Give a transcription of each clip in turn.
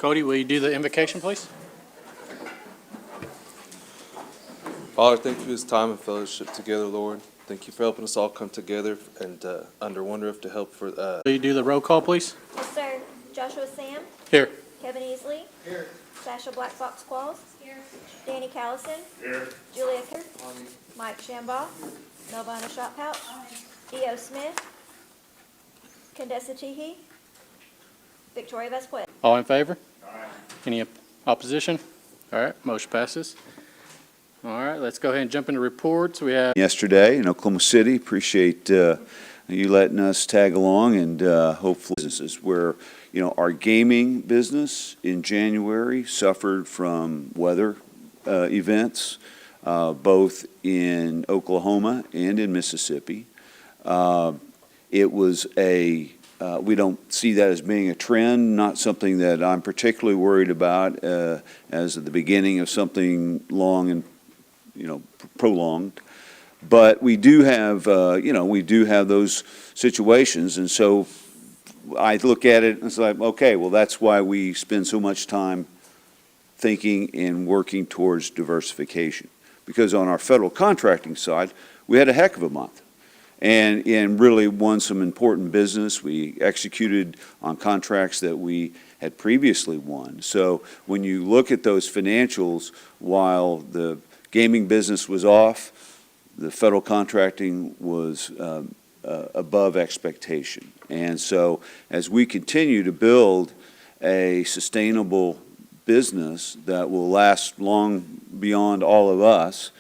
Cody, will you do the invocation, please? Father, thank you for this time of fellowship together, Lord. Thank you for helping us all come together and under one roof to help for. Will you do the roll call, please? Yes, sir. Joshua Sam. Here. Kevin Easley. Here. Sasha Black Fox Qualls. Here. Danny Callison. Here. Julia Kerr. Mike Shambaugh. Melvina Shotpouch. E.O. Smith. Condessa Teehee. Victoria Vesquez. All in favor? Aye. Any opposition? All right, motion passes. All right, let's go ahead and jump into reports. We have yesterday in Oklahoma City. Appreciate you letting us tag along, and hopefully businesses where, our gaming business in January suffered from weather events, both in Oklahoma and in Mississippi. It was we don't see that as being a trend, not something that I'm particularly worried about as at the beginning of something long and prolonged. But we do have those situations, and so I look at it and it's like, okay, well, that's why we spend so much time thinking and working towards diversification. Because on our federal contracting side, we had a heck of a month, and really won some important business. We executed on contracts that we had previously won. So when you look at those financials, while the gaming business was off, the federal contracting was above expectation. And so as we continue to build a sustainable business that will last long beyond all of us,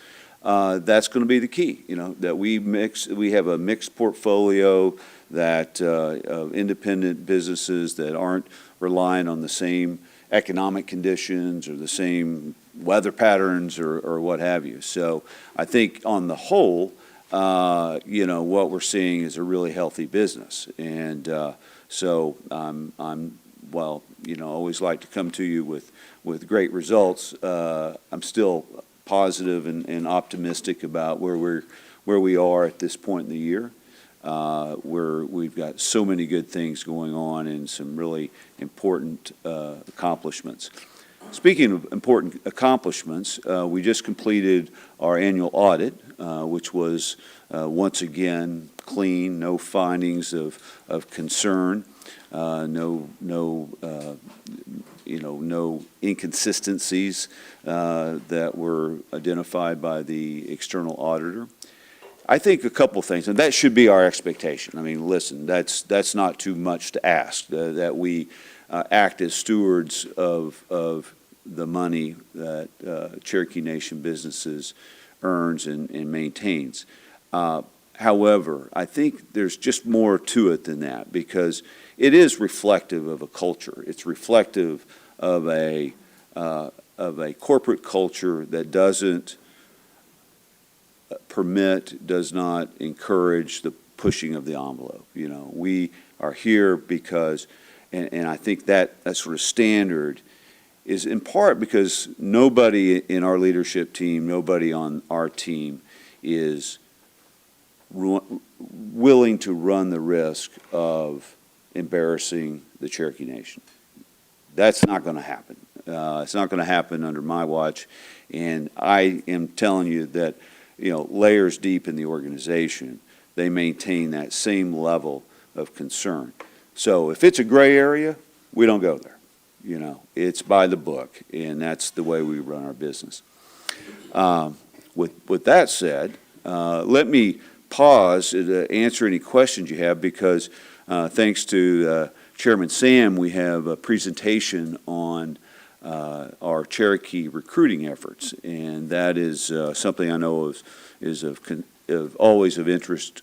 that's going to be the key, that we have a mixed portfolio that of independent businesses that aren't relying on the same economic conditions or the same weather patterns or what have you. So I think on the whole, what we're seeing is a really healthy business. And so always like to come to you with great results. I'm still positive and optimistic about where we are at this point in the year. Where we've got so many good things going on and some really important accomplishments. Speaking of important accomplishments, we just completed our annual audit, which was once again clean, no findings of concern, no inconsistencies that were identified by the external auditor. I think a couple things, and that should be our expectation. I mean, listen, that's not too much to ask, that we act as stewards of the money that Cherokee Nation Businesses earns and maintains. However, I think there's just more to it than that, because it is reflective of a culture. It's reflective of a corporate culture that doesn't does not encourage the pushing of the envelope. We are here because, and I think that sort of standard is in part because nobody in our leadership team, nobody on our team is willing to run the risk of embarrassing the Cherokee Nation. That's not going to happen. It's not going to happen under my watch, and I am telling you that layers deep in the organization, they maintain that same level of concern. So if it's a gray area, we don't go there. It's by the book, and that's the way we run our business. With that said, let me pause to answer any questions you have, because thanks to Chairman Sam, we have a presentation on our Cherokee recruiting efforts, and that is something I know is always of interest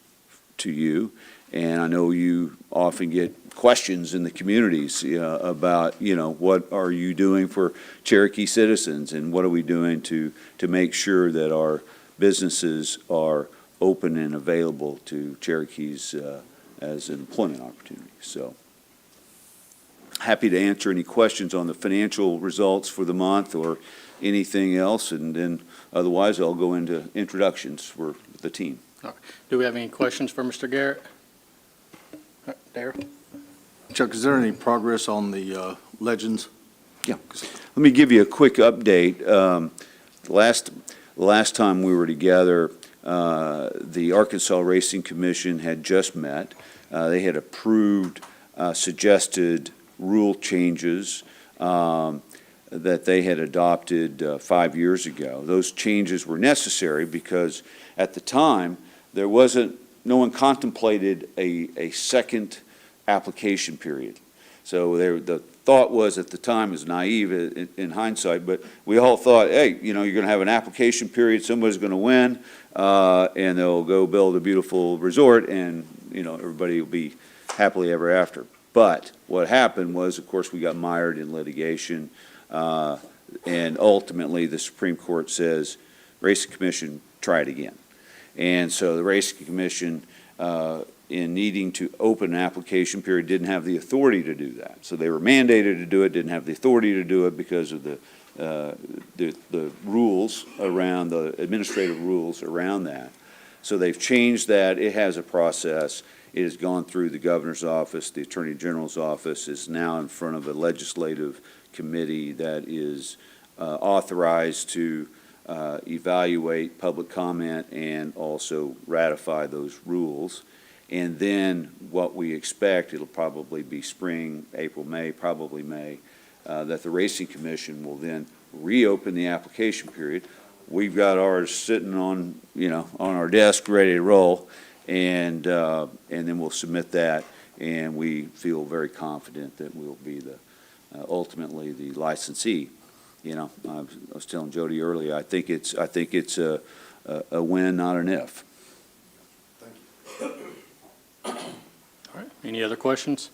to you, and I know you often get questions in the communities about what are you doing for Cherokee citizens, and what are we doing to make sure that our businesses are open and available to Cherokees as an employment opportunity. So happy to answer any questions on the financial results for the month or anything else, and then otherwise I'll go into introductions for the team. All right. Do we have any questions for Mr. Garrett? Darryl? Chuck, is there any progress on the Legends Yeah. Let me give you a quick update. Last time we were together, the Arkansas Racing Commission had just met. They had approved suggested rule changes that they had adopted 5 years ago. Those changes were necessary because at the time, no one contemplated a second application period. So the thought was at the time, is naive in hindsight, but we all thought, hey, you're going to have an application period, somebody's going to win, and they'll go build a beautiful resort, and everybody will be happily ever after. But what happened was, of course, we got mired in litigation, and ultimately the Supreme Court says, Racing Commission, try it again. And so the Racing Commission, in needing to open an application period, didn't have the authority to do that. So they were mandated to do it, didn't have the authority to do it because of the rules around, the administrative rules around that. So they've changed that. It has a process. It has gone through the governor's office. The attorney general's office is now in front of a legislative committee that is authorized to evaluate public comment and also ratify those rules. And then what we expect, it'll probably be spring, April, May, probably May, that the Racing Commission will then reopen the application period. We've got ours sitting on our desk ready to roll, and then we'll submit that, and we feel very confident that we'll be ultimately the licensee. I was telling Jody earlier, I think it's a win, not an if. All right, any other questions?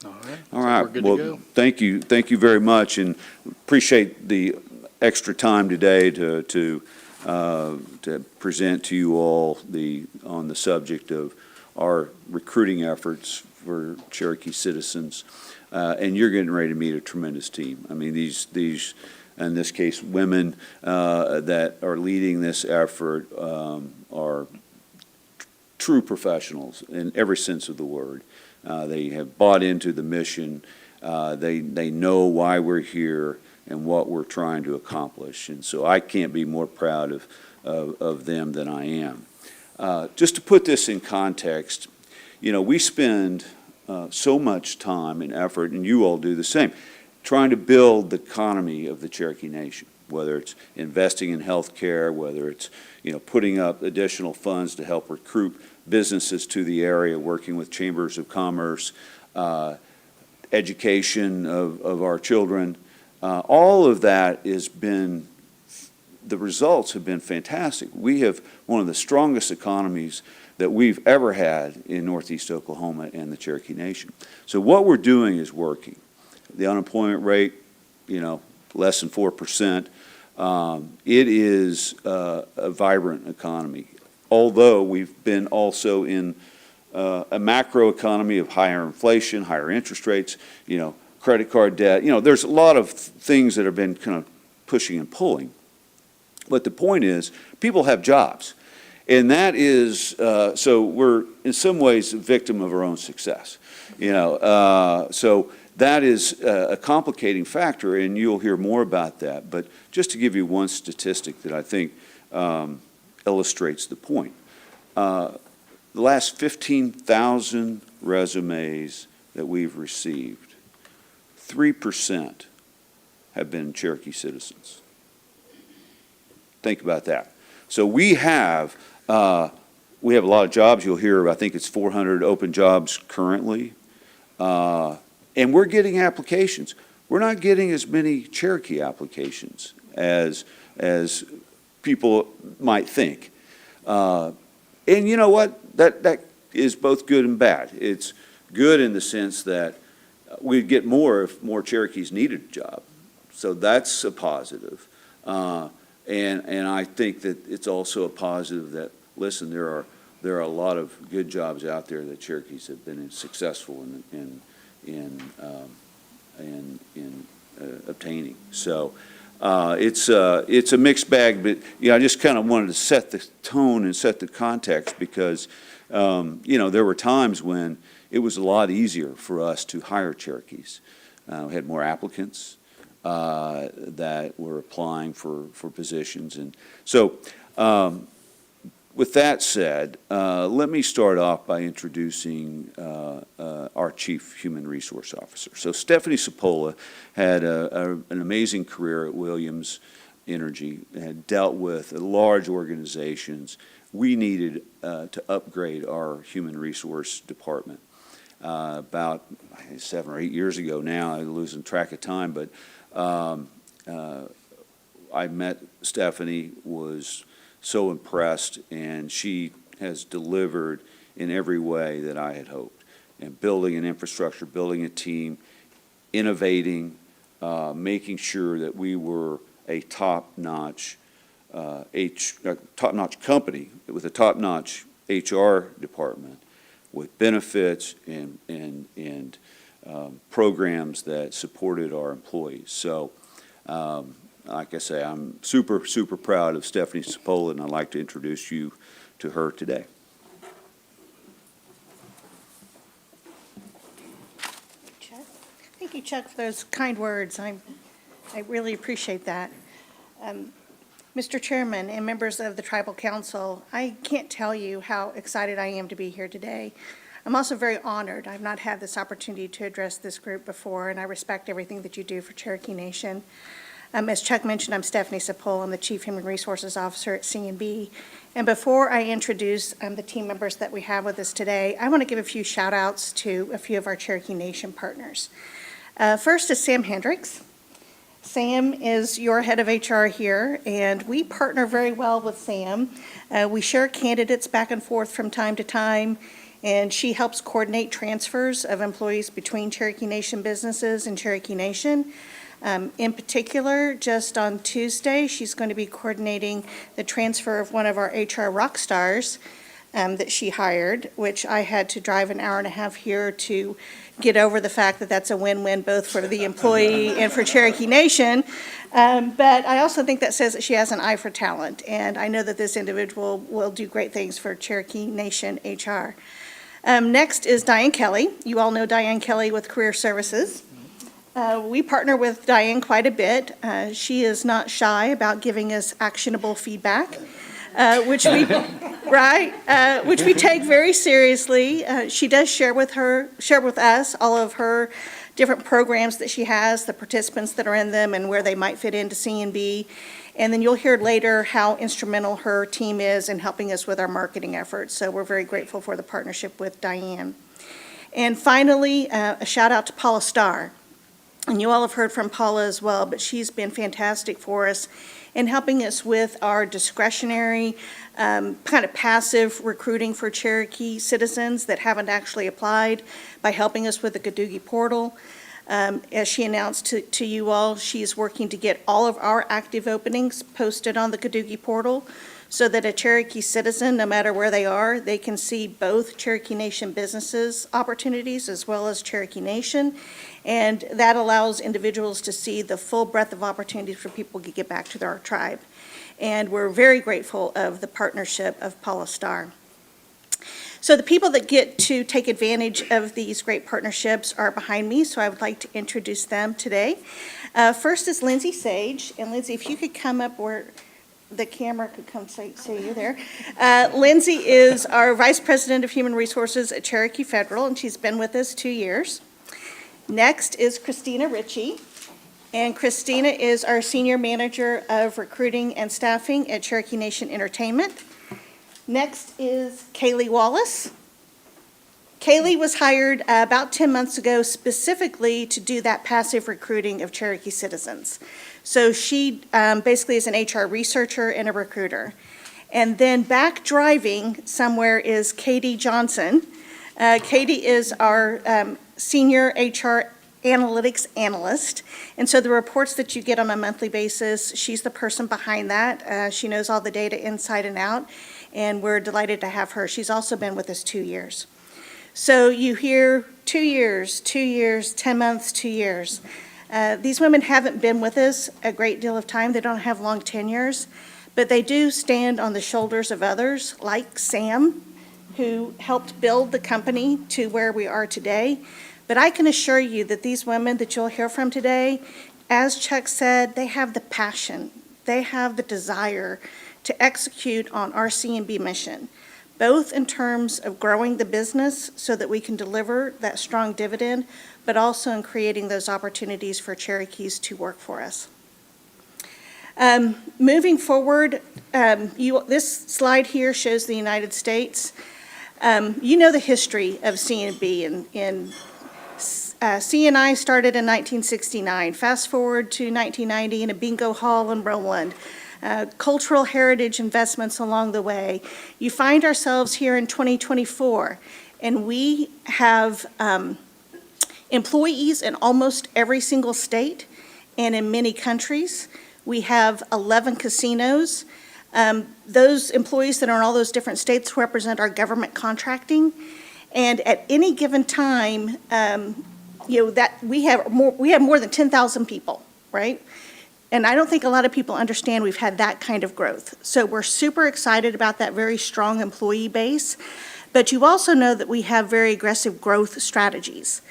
All right. All right. We're good to go. Thank you very much, and appreciate the extra time today to present to you all on the subject of our recruiting efforts for Cherokee citizens. And you're getting ready to meet a tremendous team. I mean, these in this case, women that are leading this effort are true professionals in every sense of the word. They have bought into the mission. They know why we're here and what we're trying to accomplish. And so I can't be more proud of them than I am. Just to put this in context, we spend so much time and effort, and you all do the same, trying to build the economy of the Cherokee Nation, whether it's investing in health care, whether it's putting up additional funds to help recruit businesses to the area, working with chambers of commerce, education of our children. All of that the results have been fantastic. We have one of the strongest economies that we've ever had in Northeast Oklahoma and the Cherokee Nation. So what we're doing is working. The unemployment rate, less than 4%. It is a vibrant economy. Although we've been also in a macro economy of higher inflation, higher interest rates, credit card debt. There's a lot of things that have been kind of pushing and pulling. But the point is, people have jobs. And that is, so we're in some ways a victim of our own success. So that is a complicating factor, and you'll hear more about that. But just to give you one statistic that I think illustrates the point. The last 15,000 resumes that we've received, 3% have been Cherokee citizens. Think about that. So we have a lot of jobs. You'll hear, I think it's 400 open jobs currently. And we're getting applications. We're not getting as many Cherokee applications as people might think. And you know what? That is both good and bad. It's good in the sense that we'd get more if more Cherokees needed a job. So that's a positive. And I think that it's also a positive that, listen, there are a lot of good jobs out there that Cherokees have been successful in obtaining. So it's a mixed bag, but I just kind of wanted to set the tone and set the context because there were times when it was a lot easier for us to hire Cherokees. We had more applicants that were applying for positions. And so with that said, let me start off by introducing our Chief Human Resource Officer. So Stephanie Cipolla had an amazing career at Williams Energy, had dealt with large organizations. We needed to upgrade our human resource department. About 7 or 8 years ago now, I'm losing track of time, but I met Stephanie, was so impressed, and she has delivered in every way that I had hoped. And building an infrastructure, building a team, innovating, making sure that we were a top-notch top-notch company with a top-notch HR department with benefits and programs that supported our employees. So, like I say, I'm super, super proud of Stephanie Cipolla, and I'd like to introduce you to her today. Chuck. Thank you, Chuck, for those kind words. I really appreciate that. Mr. Chairman and members of the Tribal Council, I can't tell you how excited I am to be here today. I'm also very honored. I've not had this opportunity to address this group before, and I respect everything that you do for Cherokee Nation. As Chuck mentioned, I'm Stephanie Cipolla. I'm the Chief Human Resources Officer at C&B. And before I introduce the team members that we have with us today, I want to give a few shout outs to a few of our Cherokee Nation partners. First is Sam Hendricks. Sam is your head of HR here, and we partner very well with Sam. We share candidates back and forth from time to time, and she helps coordinate transfers of employees between Cherokee Nation businesses and Cherokee Nation. In particular, just on Tuesday, she's going to be coordinating the transfer of one of our HR rock stars that she hired, which I had to drive an hour and a half here to get over the fact that that's a win-win both for the employee and for Cherokee Nation. But I also think that says that she has an eye for talent, and I know that this individual will do great things for Cherokee Nation HR. Next is Diane Kelly. You all know Diane Kelly with Career Services. We partner with Diane quite a bit. She is not shy about giving us actionable feedback, which we which we take very seriously. She does share with us all of her different programs that she has, the participants that are in them, and where they might fit into C&B. And then you'll hear later how instrumental her team is in helping us with our marketing efforts. So we're very grateful for the partnership with Diane. And finally, a shout out to Paula Starr. And you all have heard from Paula as well, but she's been fantastic for us in helping us with our discretionary, kind of passive recruiting for Cherokee citizens that haven't actually applied by helping us with the Gadoogie portal. As she announced to you all, she's working to get all of our active openings posted on the Gadoogie portal so that a Cherokee citizen, no matter where they are, they can see both Cherokee Nation businesses opportunities as well as Cherokee Nation. And that allows individuals to see the full breadth of opportunities for people to get back to their tribe. And we're very grateful of the partnership of Paula Starr. So the people that get to take advantage of these great partnerships are behind me, so I would like to introduce them today. First is Lindsay Sage. And Lindsay, if you could come up where the camera could come see you there. Lindsay is our Vice President of Human Resources at Cherokee Federal, and she's been with us 2 years. Next is Christina Ritchie, and Christina is our Senior Manager of Recruiting and Staffing at Cherokee Nation Entertainment. Next is Kaylee Wallace. Kaylee was hired about 10 months ago specifically to do that passive recruiting of Cherokee citizens. So she basically is an HR researcher and a recruiter. And then back driving somewhere is Katie Johnson. Katie is our Senior HR Analytics Analyst. And so the reports that you get on a monthly basis, she's the person behind that. She knows all the data inside and out, and we're delighted to have her. She's also been with us 2 years. So you hear 2 years, 2 years, 10 months, 2 years. These women haven't been with us a great deal of time. They don't have long tenures, but they do stand on the shoulders of others like Sam, who helped build the company to where we are today. But I can assure you that these women that you'll hear from today, as Chuck said, they have the passion, they have the desire to execute on our C&B mission, both in terms of growing the business so that we can deliver that strong dividend, but also in creating those opportunities for Cherokees to work for us. Moving forward, this slide here shows the United States. You know the history of C&B, and C&I started in 1969. Fast forward to 1990 in a bingo hall in Roland. Cultural heritage investments along the way. You find ourselves here in 2024, and we have employees in almost every single state and in many countries. We have 11 casinos. Those employees that are in all those different states represent our government contracting. And at any given time, that we have more than 10,000 people, right? And I don't think a lot of people understand we've had that kind of growth. So we're super excited about that very strong employee base. But you also know that we have very aggressive growth strategies.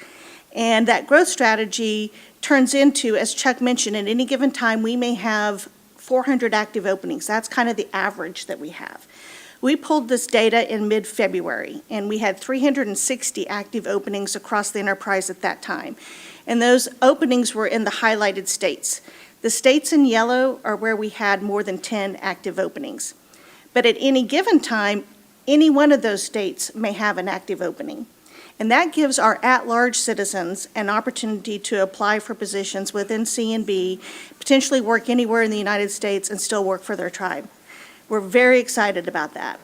And that growth strategy turns into, as Chuck mentioned, at any given time, we may have 400 active openings. That's kind of the average that we have. We pulled this data in mid-February, and we had 360 active openings across the enterprise at that time. And those openings were in the highlighted states. The states in yellow are where we had more than 10 active openings. But at any given time, any one of those states may have an active opening. And that gives our at-large citizens an opportunity to apply for positions within C&B, potentially work anywhere in the United States and still work for their tribe. We're very excited about that.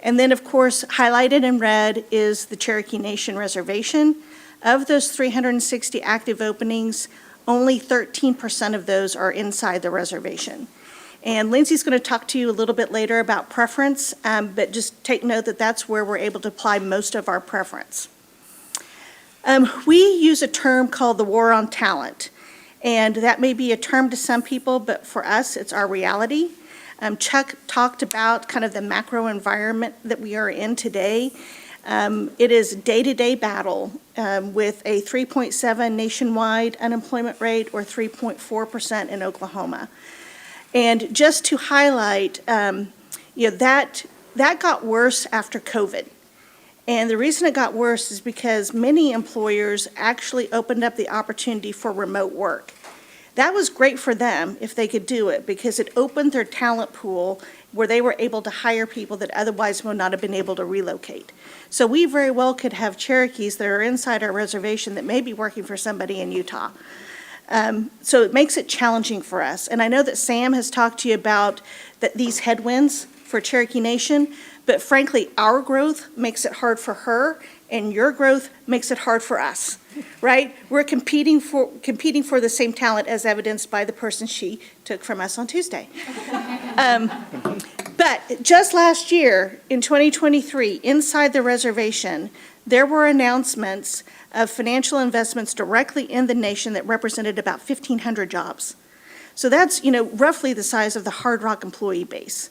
And then, of course, highlighted in red is the Cherokee Nation Reservation. Of those 360 active openings, only 13% of those are inside the reservation. And Lindsay's going to talk to you a little bit later about preference, but just take note that that's where we're able to apply most of our preference. We use a term called the war on talent, and that may be a term to some people, but for us, it's our reality. Chuck talked about kind of the macro environment that we are in today. It is a day-to-day battle with a 3.7 nationwide unemployment rate or 3.4% in Oklahoma. And just to highlight, that got worse after COVID. And the reason it got worse is because many employers actually opened up the opportunity for remote work. That was great for them if they could do it, because it opened their talent pool where they were able to hire people that otherwise would not have been able to relocate. So we very well could have Cherokees that are inside our reservation that may be working for somebody in Utah. So it makes it challenging for us. And I know that Sam has talked to you about these headwinds for Cherokee Nation, but frankly, our growth makes it hard for her, and your growth makes it hard for us, right? We're competing for the same talent, as evidenced by the person she took from us on Tuesday. But just last year, in 2023, inside the reservation, there were announcements of financial investments directly in the nation that represented about 1,500 jobs. So that's, roughly the size of the Hard Rock employee base.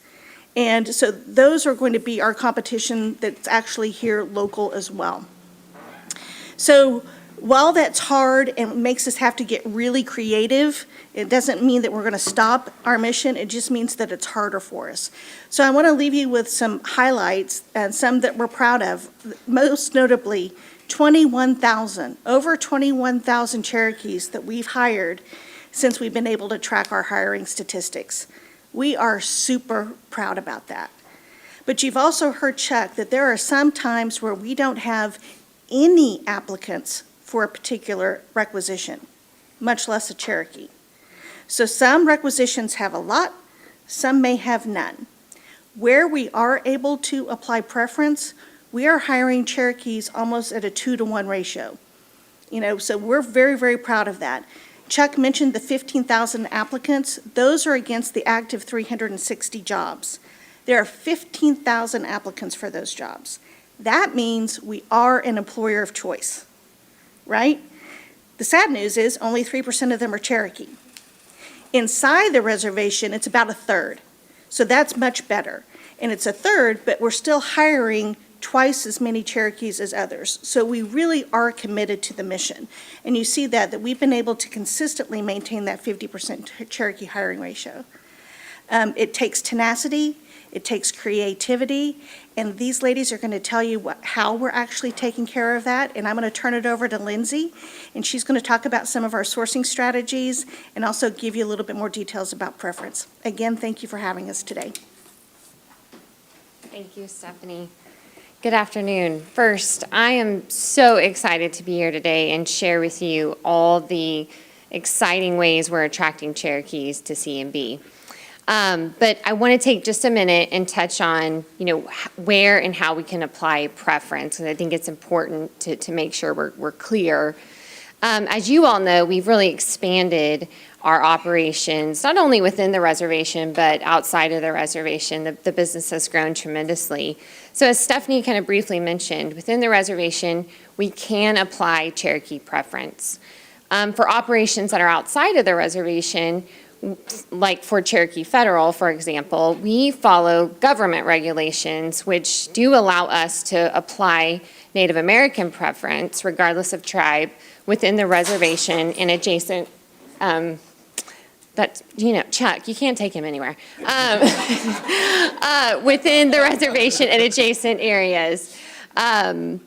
And so those are going to be our competition that's actually here local as well. So while that's hard and makes us have to get really creative, it doesn't mean that we're going to stop our mission. It just means that it's harder for us. So I want to leave you with some highlights and some that we're proud of. Most notably, over 21,000 Cherokees that we've hired since we've been able to track our hiring statistics. We are super proud about that. But you've also heard Chuck that there are some times where we don't have any applicants for a particular requisition, much less a Cherokee. So some requisitions have a lot, some may have none. Where we are able to apply preference, we are hiring Cherokees almost at a 2-to-1 ratio. So we're very, very proud of that. Chuck mentioned the 15,000 applicants. Those are against the active 360 jobs. There are 15,000 applicants for those jobs. That means we are an employer of choice, right? The sad news is only 3% of them are Cherokee. Inside the reservation, it's about a third. So that's much better. And it's a third, but we're still hiring twice as many Cherokees as others. So we really are committed to the mission. And you see that we've been able to consistently maintain that 50% Cherokee hiring ratio. It takes tenacity, it takes creativity, and these ladies are going to tell you how we're actually taking care of that. And I'm going to turn it over to Lindsay, and she's going to talk about some of our sourcing strategies and also give you a little bit more details about preference. Again, thank you for having us today. Thank you, Stephanie. Good afternoon. First, I am so excited to be here today and share with you all the exciting ways we're attracting Cherokees to C&B. But I want to take just a minute and touch on, where and how we can apply preference. And I think it's important to make sure we're clear. As you all know, we've really expanded our operations, not only within the reservation, but outside of the reservation. The business has grown tremendously. So as Stephanie kind of briefly mentioned, within the reservation, we can apply Cherokee preference. For operations that are outside of the reservation, like for Cherokee Federal, for example, we follow government regulations which do allow us to apply Native American preference, regardless of tribe, within the reservation and adjacent, Chuck, you can't take him anywhere, within the reservation and adjacent areas. And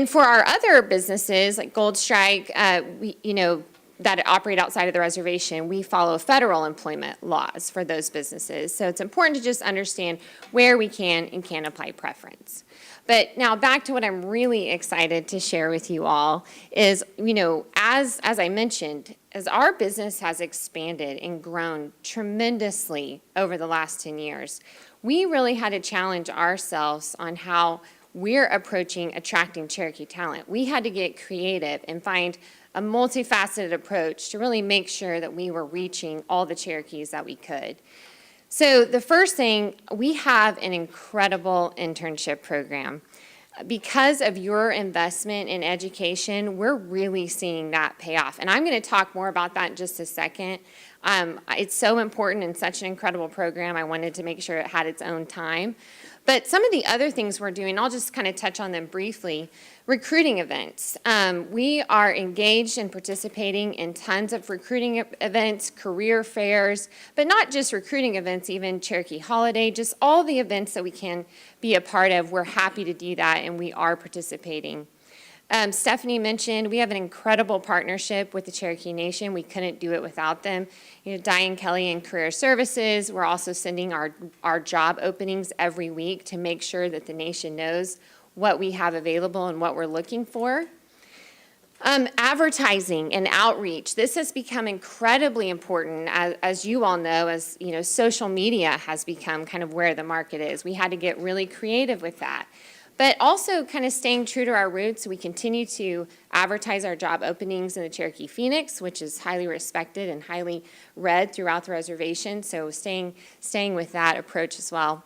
for our other businesses, like Gold Strike, that operate outside of the reservation, we follow federal employment laws for those businesses. So it's important to just understand where we can and can't apply preference. But now back to what I'm really excited to share with you all is, as I mentioned, as our business has expanded and grown tremendously over the last 10 years, we really had to challenge ourselves on how we're approaching attracting Cherokee talent. We had to get creative and find a multifaceted approach to really make sure that we were reaching all the Cherokees that we could. So the first thing, we have an incredible internship program. Because of your investment in education, we're really seeing that pay off. And I'm going to talk more about that in just a second. It's so important and such an incredible program. I wanted to make sure it had its own time. But some of the other things we're doing, I'll just kind of touch on them briefly. Recruiting events. We are engaged in participating in tons of recruiting events, career fairs, but not just recruiting events, even Cherokee Holiday, just all the events that we can be a part of. We're happy to do that, and we are participating. Stephanie mentioned we have an incredible partnership with the Cherokee Nation. We couldn't do it without them. Diane Kelly in Career Services. We're also sending our job openings every week to make sure that the nation knows what we have available and what we're looking for. Advertising and outreach. This has become incredibly important, as you all know, as social media has become kind of where the market is. We had to get really creative with that. But also kind of staying true to our roots, we continue to advertise our job openings in the Cherokee Phoenix, which is highly respected and highly read throughout the reservation. So staying with that approach as well.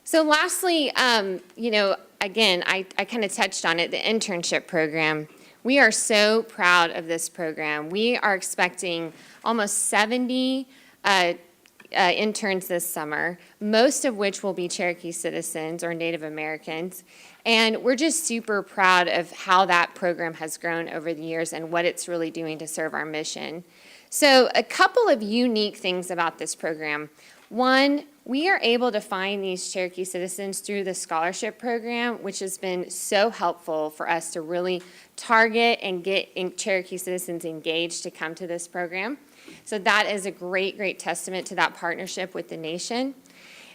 So lastly, again, I kind of touched on it, the internship program. We are so proud of this program. We are expecting almost 70 interns this summer, most of which will be Cherokee citizens or Native Americans. And we're just super proud of how that program has grown over the years and what it's really doing to serve our mission. So a couple of unique things about this program. One, we are able to find these Cherokee citizens through the scholarship program, which has been so helpful for us to really target and get Cherokee citizens engaged to come to this program. So that is a great, great testament to that partnership with the nation.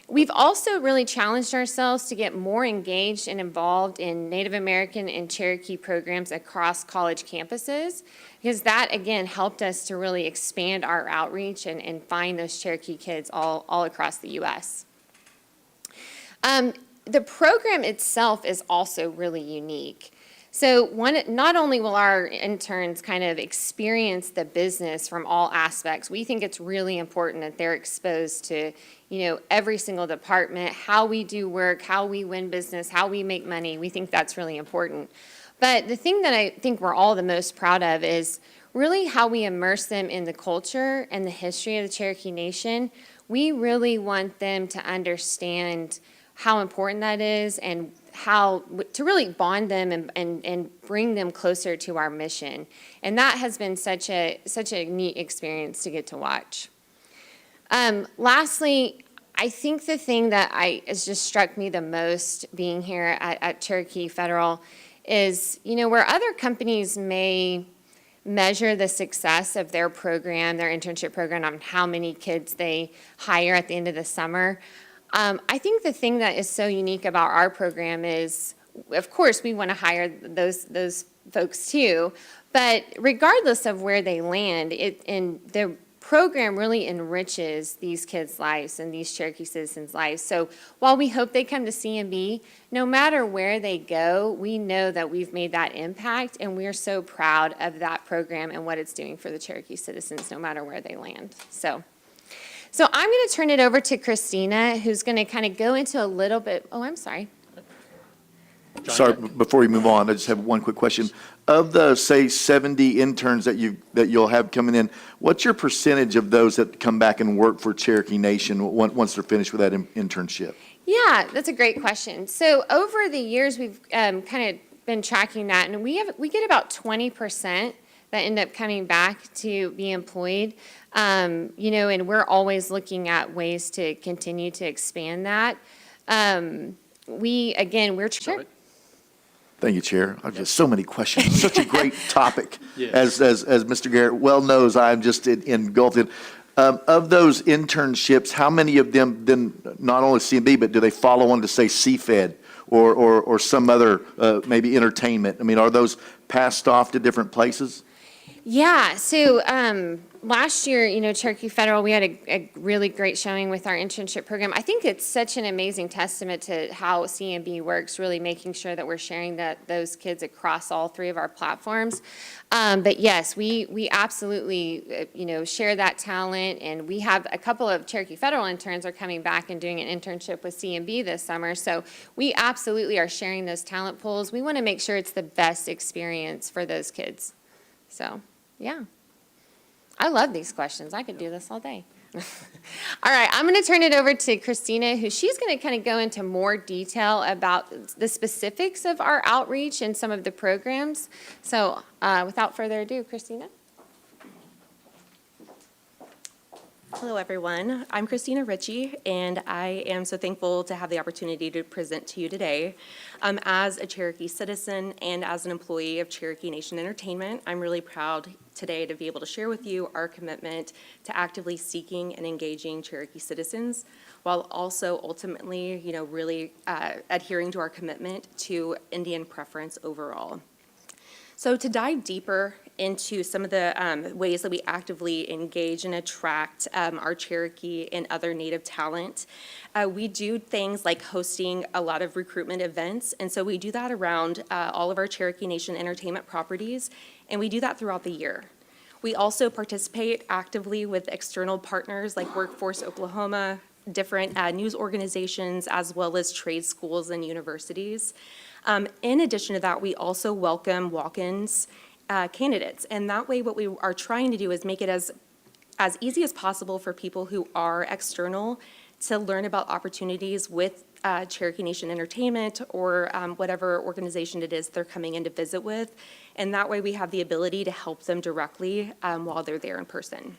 We've also really challenged ourselves to get more engaged and involved in Native American and Cherokee programs across college campuses, because that, again, helped us to really expand our outreach and find those Cherokee kids all across the U.S. The program itself is also really unique. So not only will our interns kind of experience the business from all aspects, we think it's really important that they're exposed to, every single department, how we do work, how we win business, how we make money. We think that's really important. But the thing that I think we're all the most proud of is really how we immerse them in the culture and the history of the Cherokee Nation. We really want them to understand how important that is and to really bond them and bring them closer to our mission. And that has been such a neat experience to get to watch. Lastly, I think the thing that has just struck me the most being here at Cherokee Federal is, where other companies may measure the success of their program, their internship program, on how many kids they hire at the end of the summer. I think the thing that is so unique about our program is, of course, we want to hire those folks too, but regardless of where they land, the program really enriches these kids' lives and these Cherokee citizens' lives. So while we hope they come to CMB, no matter where they go, we know that we've made that impact, and we're so proud of that program and what it's doing for the Cherokee citizens, no matter where they land. So I'm going to turn it over to Christina, who's going to kind of go into a little bit. Oh, I'm sorry. Sorry, before we move on, I just have one quick question. Of the, say, 70 interns that you'll have coming in, what's your percentage of those that come back and work for Cherokee Nation once they're finished with that internship? Yeah, that's a great question. So over the years, we've kind of been tracking that, and we get about 20% that end up coming back to be employed. And we're always looking at ways to continue to expand that. We're sure. Thank you, Chair. I've just so many questions. Such a great topic. Yes. As Mr. Garrett well knows, I'm just engulfed in. Of those internships, how many of them then not only CMB, but do they follow on to say CFED or some other maybe entertainment? I mean, are those passed off to different places? Yeah, so last year, Cherokee Federal, we had a really great showing with our internship program. I think it's such an amazing testament to how CMB works, really making sure that we're sharing those kids across all three of our platforms. But yes, we absolutely, share that talent, and we have a couple of Cherokee Federal interns are coming back and doing an internship with CMB this summer. So we absolutely are sharing those talent pools. We want to make sure it's the best experience for those kids. So, yeah. I love these questions. I could do this all day. All right, I'm going to turn it over to Christina, she's going to kind of go into more detail about the specifics of our outreach and some of the programs. So, without further ado, Christina. Hello, everyone. I'm Christina Ritchie, and I am so thankful to have the opportunity to present to you today. As a Cherokee citizen and as an employee of Cherokee Nation Entertainment, I'm really proud today to be able to share with you our commitment to actively seeking and engaging Cherokee citizens, while also ultimately, really adhering to our commitment to Indian preference overall. So to dive deeper into some of the ways that we actively engage and attract our Cherokee and other Native talent, we do things like hosting a lot of recruitment events. And so we do that around all of our Cherokee Nation entertainment properties, and we do that throughout the year. We also participate actively with external partners like Workforce Oklahoma, different news organizations, as well as trade schools and universities. In addition to that, we also welcome walk-ins candidates. And that way, what we are trying to do is make it as easy as possible for people who are external to learn about opportunities with Cherokee Nation Entertainment or whatever organization it is they're coming in to visit with. And that way, we have the ability to help them directly while they're there in person.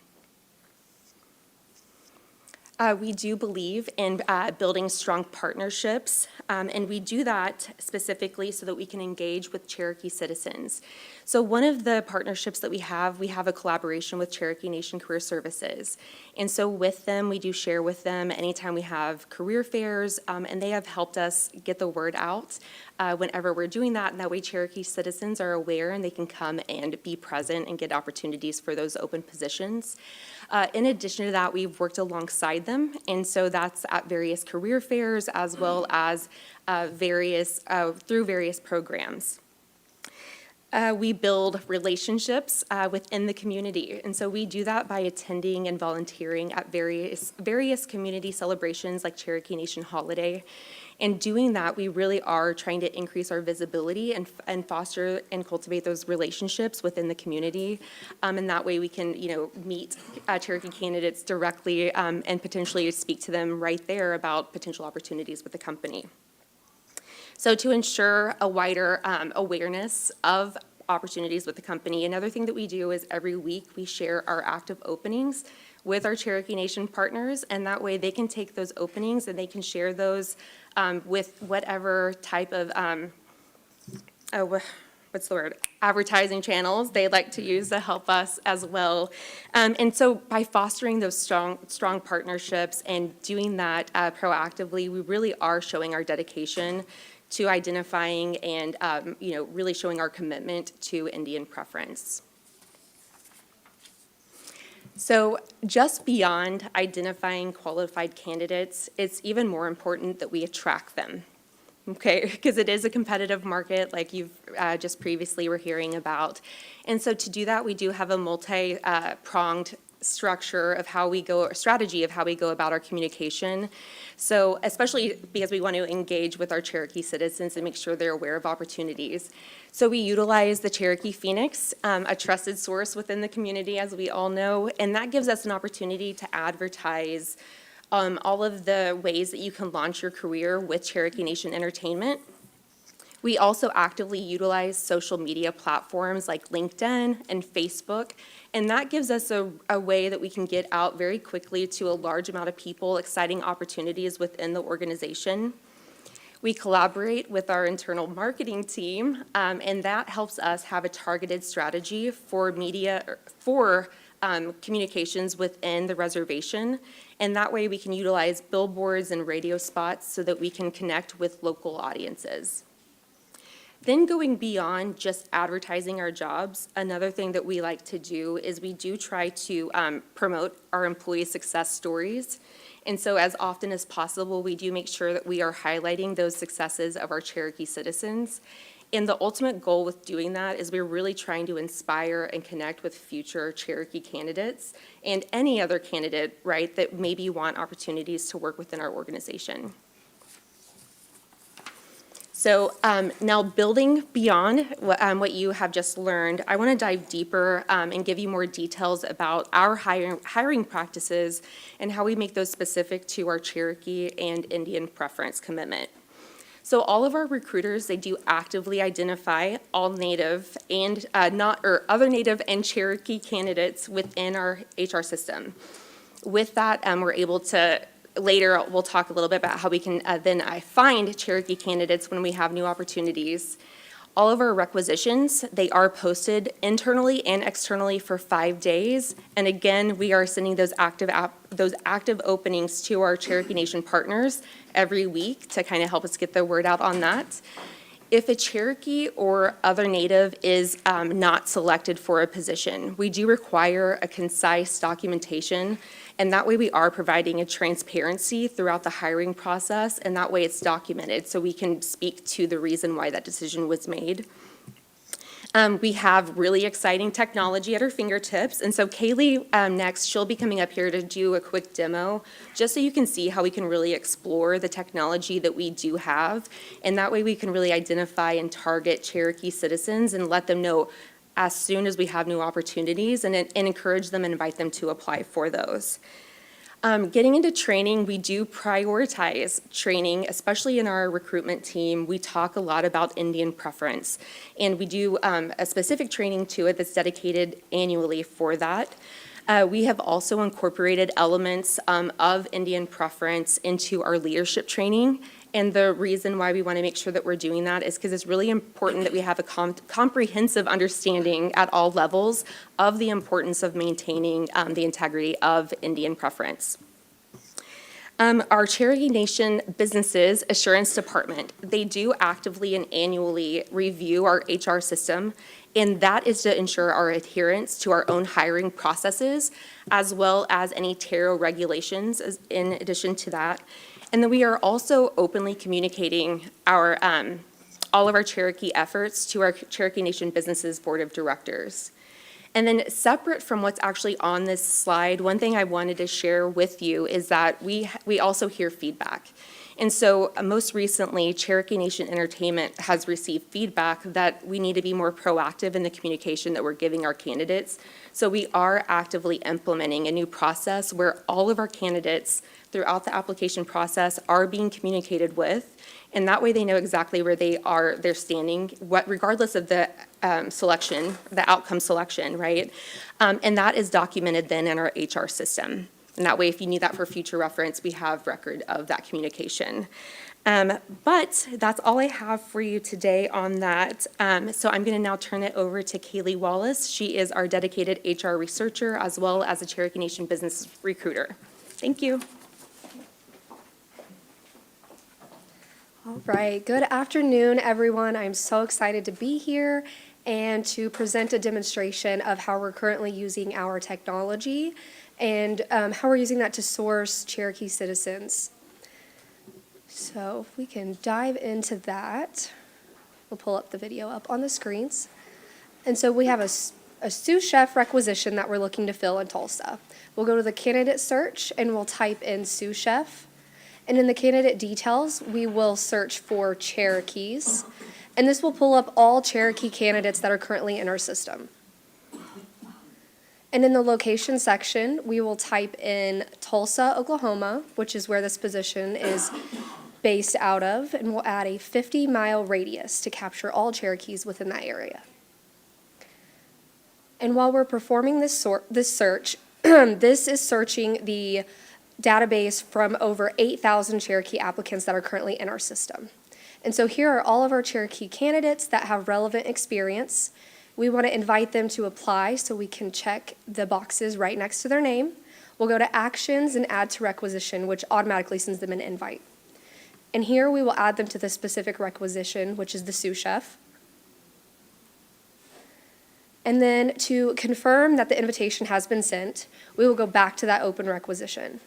We do believe in building strong partnerships, and we do that specifically so that we can engage with Cherokee citizens. So one of the partnerships that we have a collaboration with Cherokee Nation Career Services. And so with them, we do share with them anytime we have career fairs, and they have helped us get the word out whenever we're doing that. And that way Cherokee citizens are aware and they can come and be present and get opportunities for those open positions. In addition to that, we've worked alongside them, and so that's at various career fairs as well as through various programs. We build relationships within the community, and so we do that by attending and volunteering at various community celebrations like Cherokee Nation Holiday. And doing that, we really are trying to increase our visibility and foster and cultivate those relationships within the community. And that way we can, meet Cherokee candidates directly and potentially speak to them right there about potential opportunities with the company. So to ensure a wider awareness of opportunities with the company, another thing that we do is every week we share our active openings with our Cherokee Nation partners, and that way they can take those openings and they can share those with whatever type of, what's the word, advertising channels they like to use to help us as well. And so by fostering those strong partnerships and doing that proactively, we really are showing our dedication to identifying and, really showing our commitment to Indian preference. So just beyond identifying qualified candidates, it's even more important that we attract them, okay? Because it is a competitive market, like you've just previously were hearing about. And so to do that, we do have a multi-pronged structure of how we go, or strategy of how we go about our communication. So especially because we want to engage with our Cherokee citizens and make sure they're aware of opportunities. So we utilize the Cherokee Phoenix, a trusted source within the community, as we all know, and that gives us an opportunity to advertise all of the ways that you can launch your career with Cherokee Nation Entertainment. We also actively utilize social media platforms like LinkedIn and Facebook, and that gives us a way that we can get out very quickly to a large amount of people, exciting opportunities within the organization. We collaborate with our internal marketing team, and that helps us have a targeted strategy for communications within the reservation. And that way we can utilize billboards and radio spots so that we can connect with local audiences. Then going beyond just advertising our jobs, another thing that we like to do is we do try to promote our employee success stories. And so as often as possible, we do make sure that we are highlighting those successes of our Cherokee citizens. And the ultimate goal with doing that is we're really trying to inspire and connect with future Cherokee candidates and any other candidate, right, that maybe want opportunities to work within our organization. So now building beyond what you have just learned, I want to dive deeper and give you more details about our hiring practices and how we make those specific to our Cherokee and Indian preference commitment. So all of our recruiters, they do actively identify all Native and other Native and Cherokee candidates within our HR system. With that, we're able to later, we'll talk a little bit about how we can then find Cherokee candidates when we have new opportunities. All of our requisitions, they are posted internally and externally for 5 days. And again, we are sending those active openings to our Cherokee Nation partners every week to kind of help us get the word out on that. If a Cherokee or other Native is not selected for a position, we do require a concise documentation, and that way we are providing a transparency throughout the hiring process, and that way it's documented so we can speak to the reason why that decision was made. We have really exciting technology at our fingertips, and so Kaylee next, she'll be coming up here to do a quick demo, just so you can see how we can really explore the technology that we do have, and that way we can really identify and target Cherokee citizens and let them know as soon as we have new opportunities and encourage them and invite them to apply for those. Getting into training, we do prioritize training, especially in our recruitment team. We talk a lot about Indian preference, and we do a specific training to it that's dedicated annually for that. We have also incorporated elements of Indian preference into our leadership training. And the reason why we want to make sure that we're doing that is because it's really important that we have a comprehensive understanding at all levels of the importance of maintaining the integrity of Indian preference. Our Cherokee Nation Businesses Assurance Department, they do actively and annually review our HR system, and that is to ensure our adherence to our own hiring processes, as well as any TARO regulations in addition to that. And then we are also openly communicating our all of our Cherokee efforts to our Cherokee Nation Businesses Board of Directors. And then separate from what's actually on this slide, one thing I wanted to share with you is that we also hear feedback. And so most recently, Cherokee Nation Entertainment has received feedback that we need to be more proactive in the communication that we're giving our candidates. So we are actively implementing a new process where all of our candidates throughout the application process are being communicated with, and that way they know exactly where they're standing, regardless of the selection, the outcome selection, right? And that is documented then in our HR system. And that way, if you need that for future reference, we have record of that communication. But that's all I have for you today on that. So I'm going to now turn it over to Kaylee Wallace. She is our dedicated HR researcher as well as a Cherokee Nation business recruiter. Thank you. All right, good afternoon, everyone. I'm so excited to be here and to present a demonstration of how we're currently using our technology and how we're using that to source Cherokee citizens. So if we can dive into that, we'll pull up the video up on the screens. And so we have a sous chef requisition that we're looking to fill in Tulsa. We'll go to the candidate search and we'll type in sous chef. And in the candidate details, we will search for Cherokees. And this will pull up all Cherokee candidates that are currently in our system. And in the location section, we will type in Tulsa, Oklahoma, which is where this position is based out of, and we'll add a 50-mile radius to capture all Cherokees within that area. And while we're performing this search, this is searching the database from over 8,000 Cherokee applicants that are currently in our system. And so here are all of our Cherokee candidates that have relevant experience. We want to invite them to apply so we can check the boxes right next to their name. We'll go to Actions and Add to Requisition, which automatically sends them an invite. And here we will add them to the specific requisition, which is the sous chef. And then to confirm that the invitation has been sent, we will go back to that open requisition.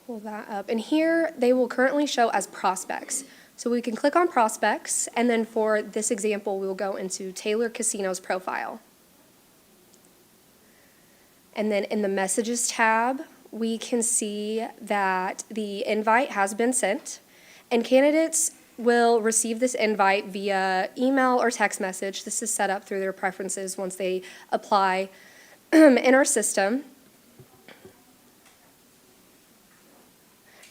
Pull that up. And here they will currently show as prospects. So we can click on prospects, and then for this example, we will go into Taylor Casino's profile. And then in the Messages tab, we can see that the invite has been sent, and candidates will receive this invite via email or text message. This is set up through their preferences once they apply in our system.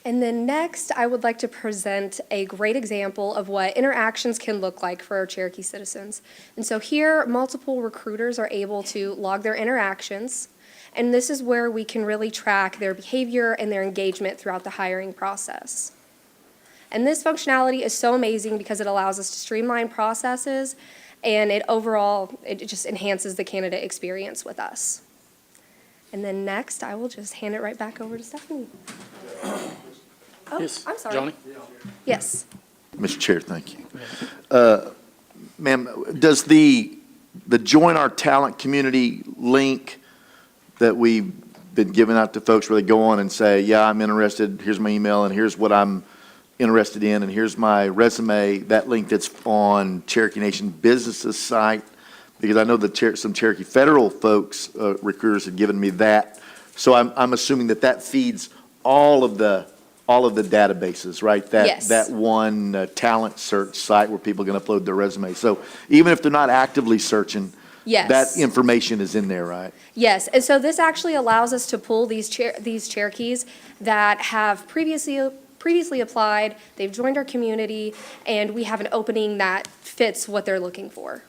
And then next, I would like to present a great example of what interactions can look like for our Cherokee citizens. And so here, multiple recruiters are able to log their interactions, and this is where we can really track their behavior and their engagement throughout the hiring process. And this functionality is so amazing because it allows us to streamline processes, and it just enhances the candidate experience with us. And then next, I will just hand it right back over to Stephanie. Oh, Yes, I'm sorry. Johnny? Yes. Mr. Chair, thank you. Ma'am, does the Join Our Talent Community link that we've been giving out to folks where they go on and say, yeah, I'm interested, here's my email, and here's what I'm interested in, and here's my resume, that link that's on Cherokee Nation Business's site? Because I know that some Cherokee Federal folks, recruiters, have given me that. So I'm assuming that feeds all of the databases, right? Yes. That one talent search site where people can upload their resume. So even if they're not actively searching, Yes. that information is in there, right? Yes, and so this actually allows us to pull these Cherokees that have previously applied, they've joined our community, and we have an opening that fits what they're looking for.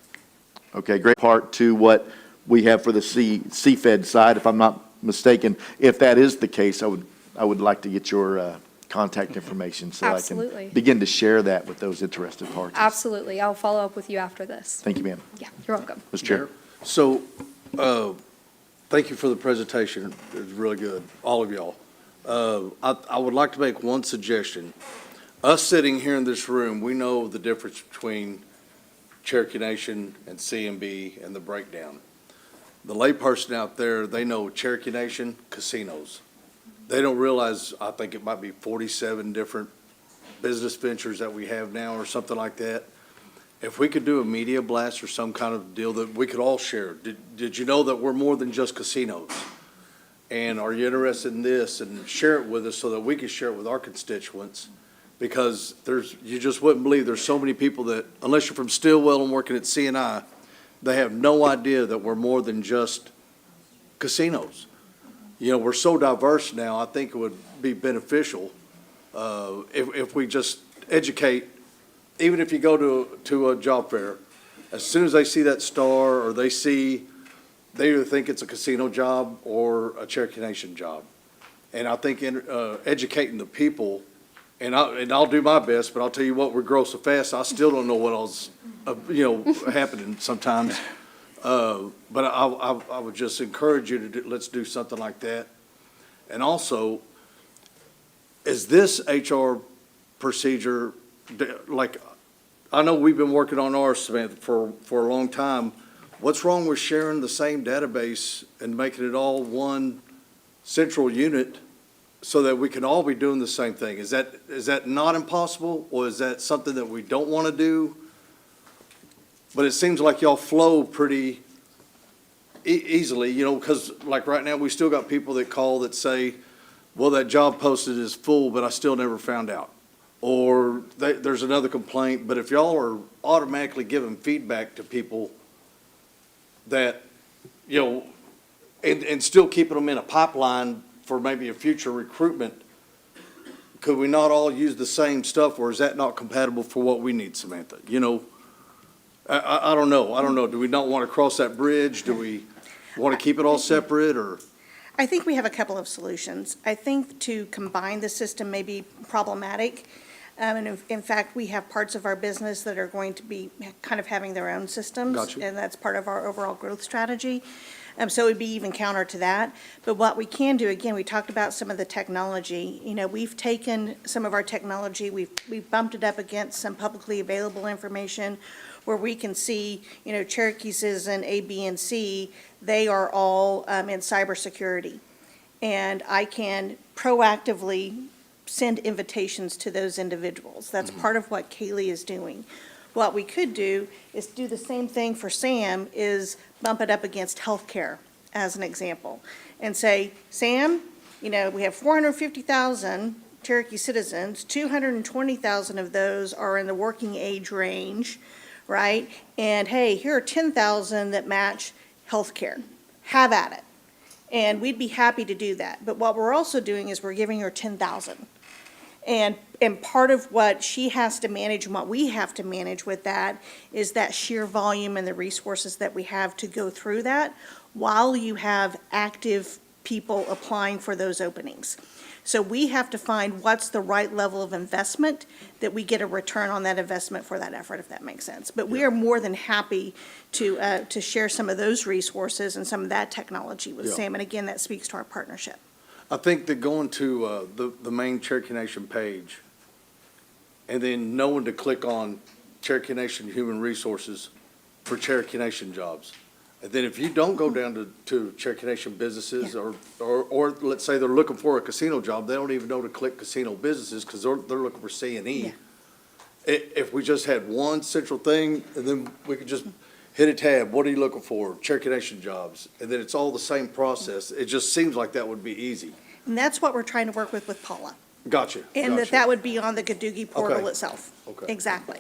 Okay, great part to what we have for the CFED side, if I'm not mistaken. If that is the case, I would like to get your contact information so Absolutely. I can begin to share that with those interested parties. Absolutely, I'll follow up with you after this. Thank you, ma'am. Yeah, you're welcome. Mr. Chair. So, thank you for the presentation. It was really good, all of y'all. I would like to make one suggestion. Us sitting here in this room, we know the difference between Cherokee Nation and CMB and the breakdown. The layperson out there, they know Cherokee Nation, casinos. They don't realize, I think it might be 47 different business ventures that we have now or something like that. If we could do a media blast or some kind of deal that we could all share. Did you know that we're more than just casinos? And are you interested in this? And share it with us so that we can share it with our constituents. Because you just wouldn't believe there's so many people that, unless you're from Stillwell and working at CNI, they have no idea that we're more than just casinos. we're so diverse now, I think it would be beneficial if we just educate, even if you go to a job fair, as soon as they see that star or they either think it's a casino job or a Cherokee Nation job. And I think educating the people, and I'll do my best, but I'll tell you what, we grow so fast, I still don't know what else, happening sometimes. But I would just encourage you to let's do something like that. And also, is this HR procedure, like, I know we've been working on ours, Samantha, for a long time. What's wrong with sharing the same database and making it all one central unit so that we can all be doing the same thing? Is that not impossible, or is that something that we don't want to do? But it seems like y'all flow pretty easily, because like right now, we still got people that call that say, well, that job posted is full, but I still never found out. Or there's another complaint, but if y'all are automatically giving feedback to people that, and still keeping them in a pipeline for maybe a future recruitment, could we not all use the same stuff, or is that not compatible for what we need, Samantha? I don't know. Do we not want to cross that bridge? Do we want to keep it all separate, or? I think we have a couple of solutions. I think to combine the system may be problematic. And in fact, we have parts of our business that are going to be kind of having their own systems. Gotcha. And that's part of our overall growth strategy. So it would be even counter to that. But what we can do, again, we talked about some of the technology. We've taken some of our technology, we've bumped it up against some publicly available information where we can see, Cherokee Citizen A, B, and C, they are all in cybersecurity. And I can proactively send invitations to those individuals. That's part of what Kaylee is doing. What we could do is do the same thing for Sam, is bump it up against healthcare, as an example, and say, Sam, we have 450,000 Cherokee citizens, 220,000 of those are in the working age range, right? And hey, here are 10,000 that match healthcare. Have at it. And we'd be happy to do that. But what we're also doing is we're giving her 10,000. And part of what she has to manage and what we have to manage with that is that sheer volume and the resources that we have to go through that while you have active people applying for those openings. So we have to find what's the right level of investment that we get a return on that investment for that effort, if that makes sense. But we are more than happy to share some of those resources and some of that technology with Yeah. Sam. And again, that speaks to our partnership. I think that going to the main Cherokee Nation page and then knowing to click on Cherokee Nation Human Resources for Cherokee Nation jobs. And then if you don't go down to Cherokee Nation businesses or let's say they're looking for a casino job, they don't even know to click casino businesses because they're looking for C&E. Yeah. If we just had one central thing and then we could just hit a tab, what are you looking for? Cherokee Nation jobs. And then it's all the same process. It just seems like that would be easy. And that's what we're trying to work with Paula. Gotcha. And gotcha. that would be on the Gadoogie portal Okay. itself. Okay. Exactly.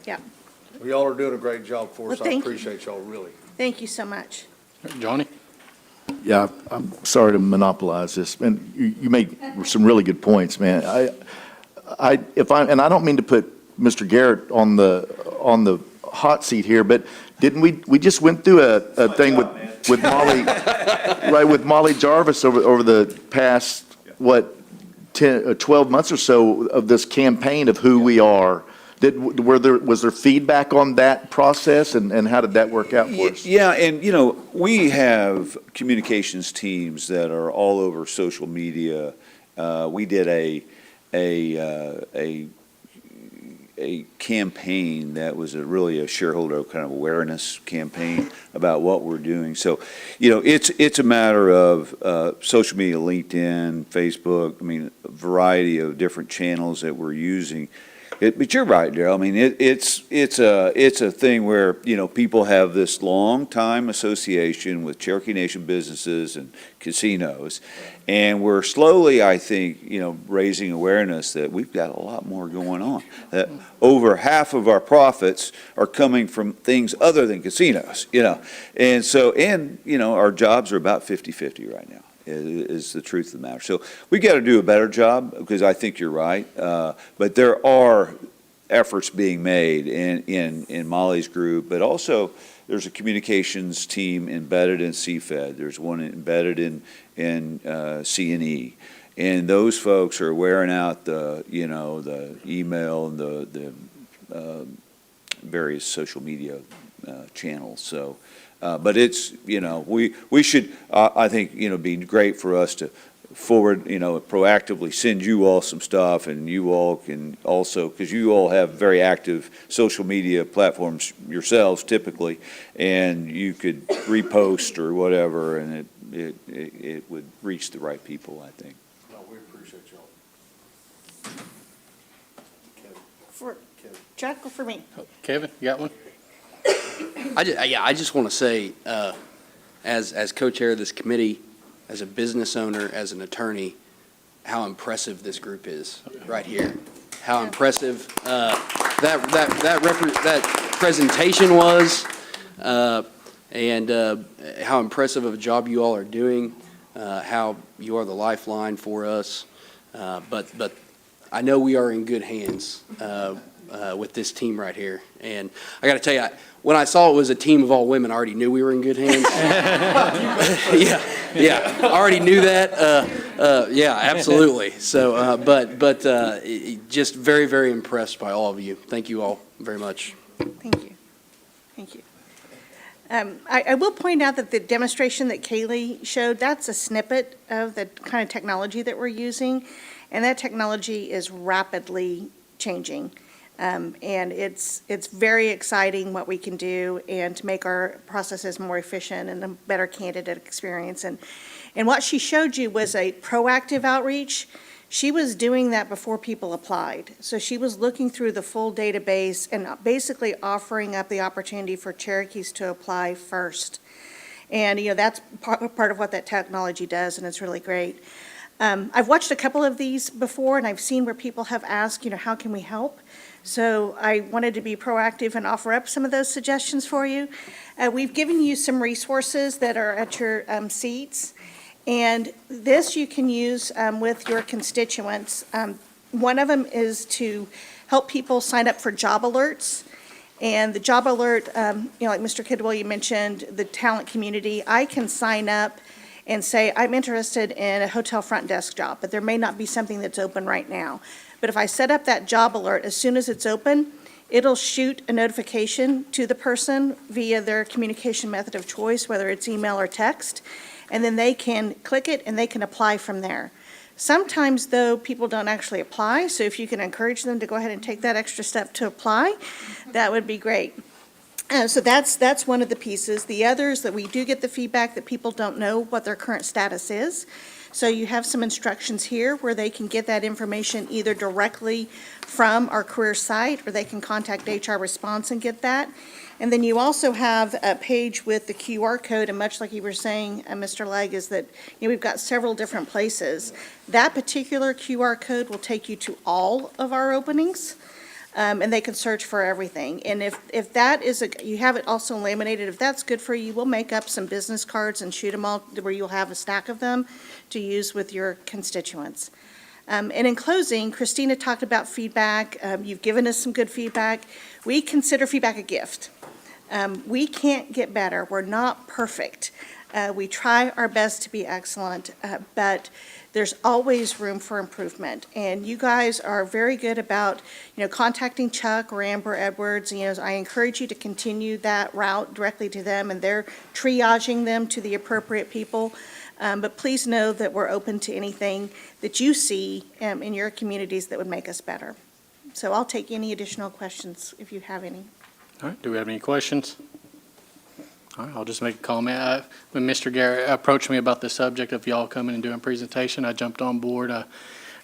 Yeah. Well, y'all are doing a great job for us. Well, I thank you. appreciate y'all, really. Thank you so much. Johnny? Yeah, I'm sorry to monopolize this, and you made some really good points, man. I don't mean to put Mr. Garrett on the hot seat here, but didn't we just went through a thing with Molly, right, with Molly Jarvis over the past, 12 months or so of this campaign of who we are. Was there feedback on that process, and how did that work out for us? Yeah, and we have communications teams that are all over social media. We did a campaign that was really a shareholder kind of awareness campaign about what we're doing. So, it's a matter of social media, LinkedIn, Facebook, a variety of different channels that we're using. But you're right, Darryl. It's a thing where, people have this long time association with Cherokee Nation businesses and casinos. And we're slowly, I think, raising awareness that we've got a lot more going on. That over half of our profits are coming from things other than casinos, And so, our jobs are about 50-50 right now. is the truth of the matter. So we got to do a better job, because I think you're right. But there are efforts being made in Molly's group, but also there's a communications team embedded in CFED. There's one embedded in C&E. And those folks are wearing out the email and the various social media channels. So, but it's, we should, I think, be great for us to forward, proactively send you all some stuff, and you all can also, because you all have very active social media platforms yourselves typically, and you could repost or whatever, and it would reach the right people, I think. No, we appreciate y'all. For Chuck or for me? Kevin, you got one? I just want to say, as co-chair of this committee, as a business owner, as an attorney, how impressive this group is right here. How impressive that presentation was, and how impressive of a job you all are doing. How you are the lifeline for us. But I know we are in good hands with this team right here. And I got to tell you, when I saw it was a team of all women, I already knew we were in good hands. Yeah, I already knew that. Yeah, absolutely. So, but just very, very impressed by all of you. Thank you all very much. Thank you. Thank you. I will point out that the demonstration that Kaylee showed, that's a snippet of the kind of technology that we're using, and that technology is rapidly changing. And it's very exciting what we can do and to make our processes more efficient and a better candidate experience. And what she showed you was a proactive outreach. She was doing that before people applied. So she was looking through the full database and basically offering up the opportunity for Cherokees to apply first. And, that's part of what that technology does, and it's really great. I've watched a couple of these before, and I've seen where people have asked, how can we help? So I wanted to be proactive and offer up some of those suggestions for you. We've given you some resources that are at your seats. And this you can use with your constituents. One of them is to help people sign up for job alerts. And the job alert, like Mr. Kidwell, you mentioned, the talent community, I can sign up and say, I'm interested in a hotel front desk job, but there may not be something that's open right now. But if I set up that job alert, as soon as it's open, it'll shoot a notification to the person via their communication method of choice, whether it's email or text. And then they can click it and they can apply from there. Sometimes, though, people don't actually apply, so if you can encourage them to go ahead and take that extra step to apply, that would be great. So that's one of the pieces. The other is that we do get the feedback that people don't know what their current status is. So you have some instructions here where they can get that information either directly from our career site, or they can contact HR Response and get that. And then you also have a page with the QR code, and much like you were saying, Mr. Legg, is that we've got several different places. That particular QR code will take you to all of our openings, and they can search for everything. And if that is, you have it also laminated, if that's good for you, we'll make up some business cards and shoot them all where you'll have a stack of them to use with your constituents. And in closing, Christina talked about feedback. You've given us some good feedback. We consider feedback a gift. We can't get better. We're not perfect. We try our best to be excellent, but there's always room for improvement. And you guys are very good about, contacting Chuck or Amber Edwards. I encourage you to continue that route directly to them, and they're triaging them to the appropriate people. But please know that we're open to anything that you see in your communities that would make us better. So I'll take any additional questions if you have any. All right, do we have any questions? All right, I'll just make a comment. When Mr. Garrett approached me about the subject of y'all coming and doing a presentation, I jumped on board.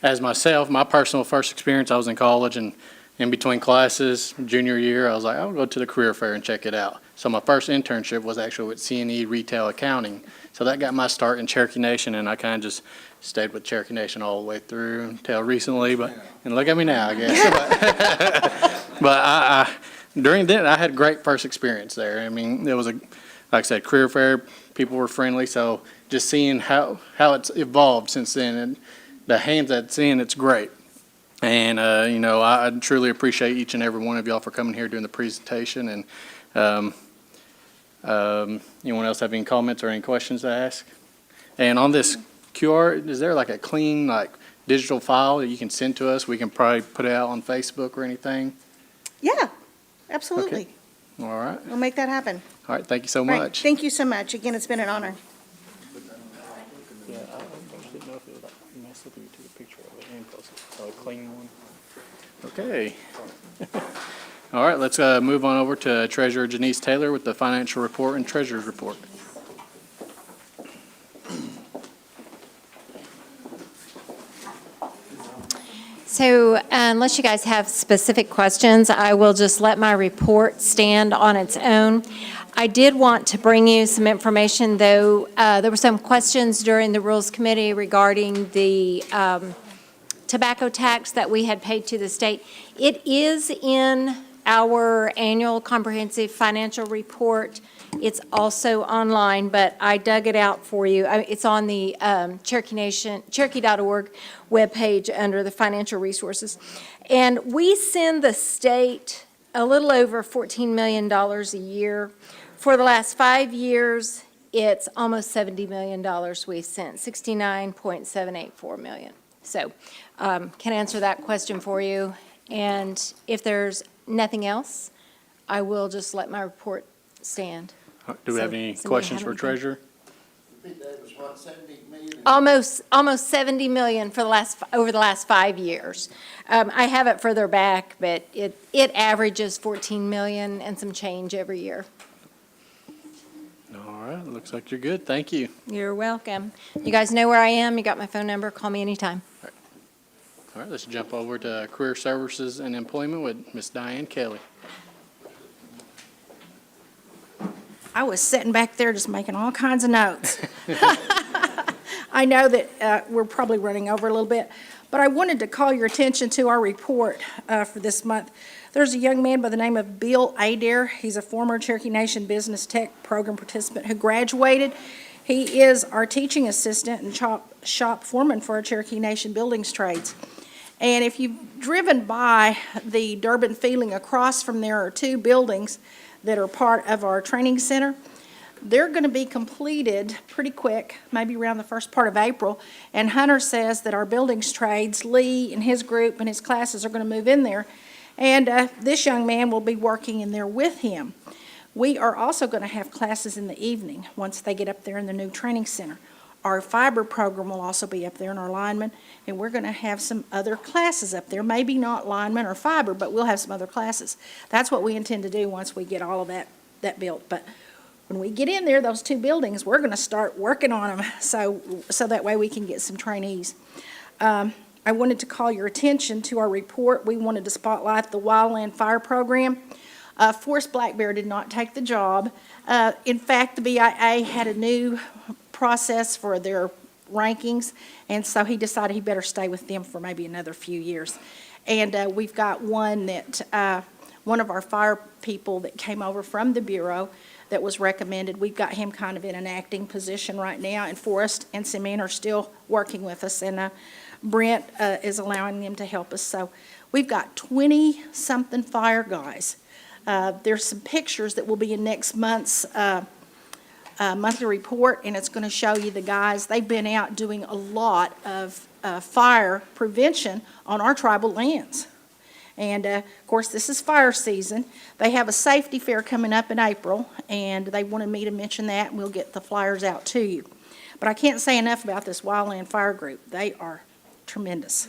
As myself, my personal first experience, I was in college, and in between classes, junior year, I was like, I'll go to the career fair and check it out. So my first internship was actually with C&E Retail Accounting. So that got my start in Cherokee Nation, and I kind of just stayed with Cherokee Nation all the way through until recently. And look at me now, I guess. But during that, I had a great first experience there. I mean, there was like I said, career fair, people were friendly, so just seeing how it's evolved since then, and the hands that's in, it's great. And, I truly appreciate each and every one of y'all for coming here doing the presentation. And anyone else have any comments or any questions to ask? And on this QR, is there like a clean, like, digital file that you can send to us? We can probably put it out on Facebook or anything? Yeah, absolutely. All right. We'll make that happen. All right, thank you so Right. much. Thank you so much. Again, it's been an honor. Yeah, I just didn't know if it was like messed up if you took a picture of it and posted it. So a clean one. Okay. All right, let's move on over to Treasurer Janice Taylor with the financial report and treasurer's report. So unless you guys have specific questions, I will just let my report stand on its own. I did want to bring you some information, though. There were some questions during the Rules Committee regarding the tobacco tax that we had paid to the state. It is in our annual comprehensive financial report. It's also online, but I dug it out for you. It's on the Cherokee.org webpage under the financial resources. And we send the state a little over $14 million a year. For the last 5 years, it's almost $70 million we've sent, $69.784 million. So can answer that question for you. And if there's nothing else, I will just let my report stand. Do we have any questions for treasurer? Almost 70 million for over the last 5 years. I have it further back, but it averages 14 million and some change every year. All right, looks like you're good. Thank you. You're welcome. You guys know where I am. You got my phone number. Call me anytime. All right, let's jump over to Career Services and Employment with Ms. Diane Kelly. I was sitting back there just making all kinds of notes. I know that we're probably running over a little bit, but I wanted to call your attention to our report for this month. There's a young man by the name of Bill Adair. He's a former Cherokee Nation Business Tech Program participant who graduated. He is our teaching assistant and shop foreman for our Cherokee Nation Buildings Trades. And if you've driven by the Durbin Feeling across from there are two buildings that are part of our training center. They're going to be completed pretty quick, maybe around the first part of April. And Hunter says that our buildings trades, Lee and his group and his classes are going to move in there. And this young man will be working in there with him. We are also going to have classes in the evening once they get up there in the new training center. Our fiber program will also be up there in our lineman, and we're going to have some other classes up there. Maybe not lineman or fiber, but we'll have some other classes. That's what we intend to do once we get all of that built. But when we get in there, those two buildings, we're going to start working on them so that way we can get some trainees. I wanted to call your attention to our report. We wanted to spotlight the Wildland Fire Program. Forrest Black Bear did not take the job. In fact, the BIA had a new process for their rankings, and so he decided he better stay with them for maybe another few years. And we've got one that one of our fire people that came over from the Bureau that was recommended. We've got him kind of in an acting position right now, and Forrest and Simeon are still working with us, and Brent is allowing them to help us. So we've got 20-something fire guys. There's some pictures that will be in next month's monthly report, and it's going to show you the guys. They've been out doing a lot of fire prevention on our tribal lands. And, of course, this is fire season. They have a safety fair coming up in April, and they wanted me to mention that, and we'll get the flyers out to you. But I can't say enough about this Wildland Fire Group. They are tremendous.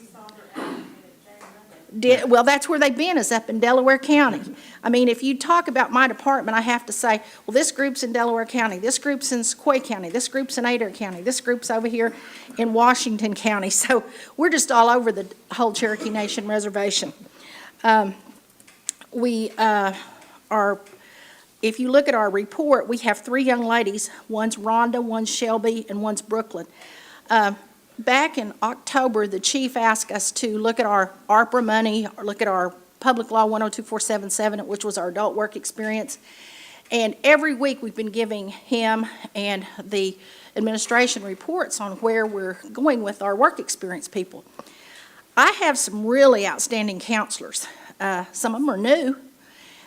Well, that's where they've been, is up in Delaware County. I mean, if you talk about my department, I have to say, well, this group's in Delaware County, this group's in Sequoia County, this group's in Adair County, this group's over here in Washington County. So we're just all over the whole Cherokee Nation reservation. We are, if you look at our report, we have 3 young ladies. One's Rhonda, one's Shelby, and one's Brooklyn. Back in October, the chief asked us to look at our ARPA money, or look at our Public Law 102477, which was our adult work experience. And every week, we've been giving him and the administration reports on where we're going with our work experience people. I have some really outstanding counselors. Some of them are new.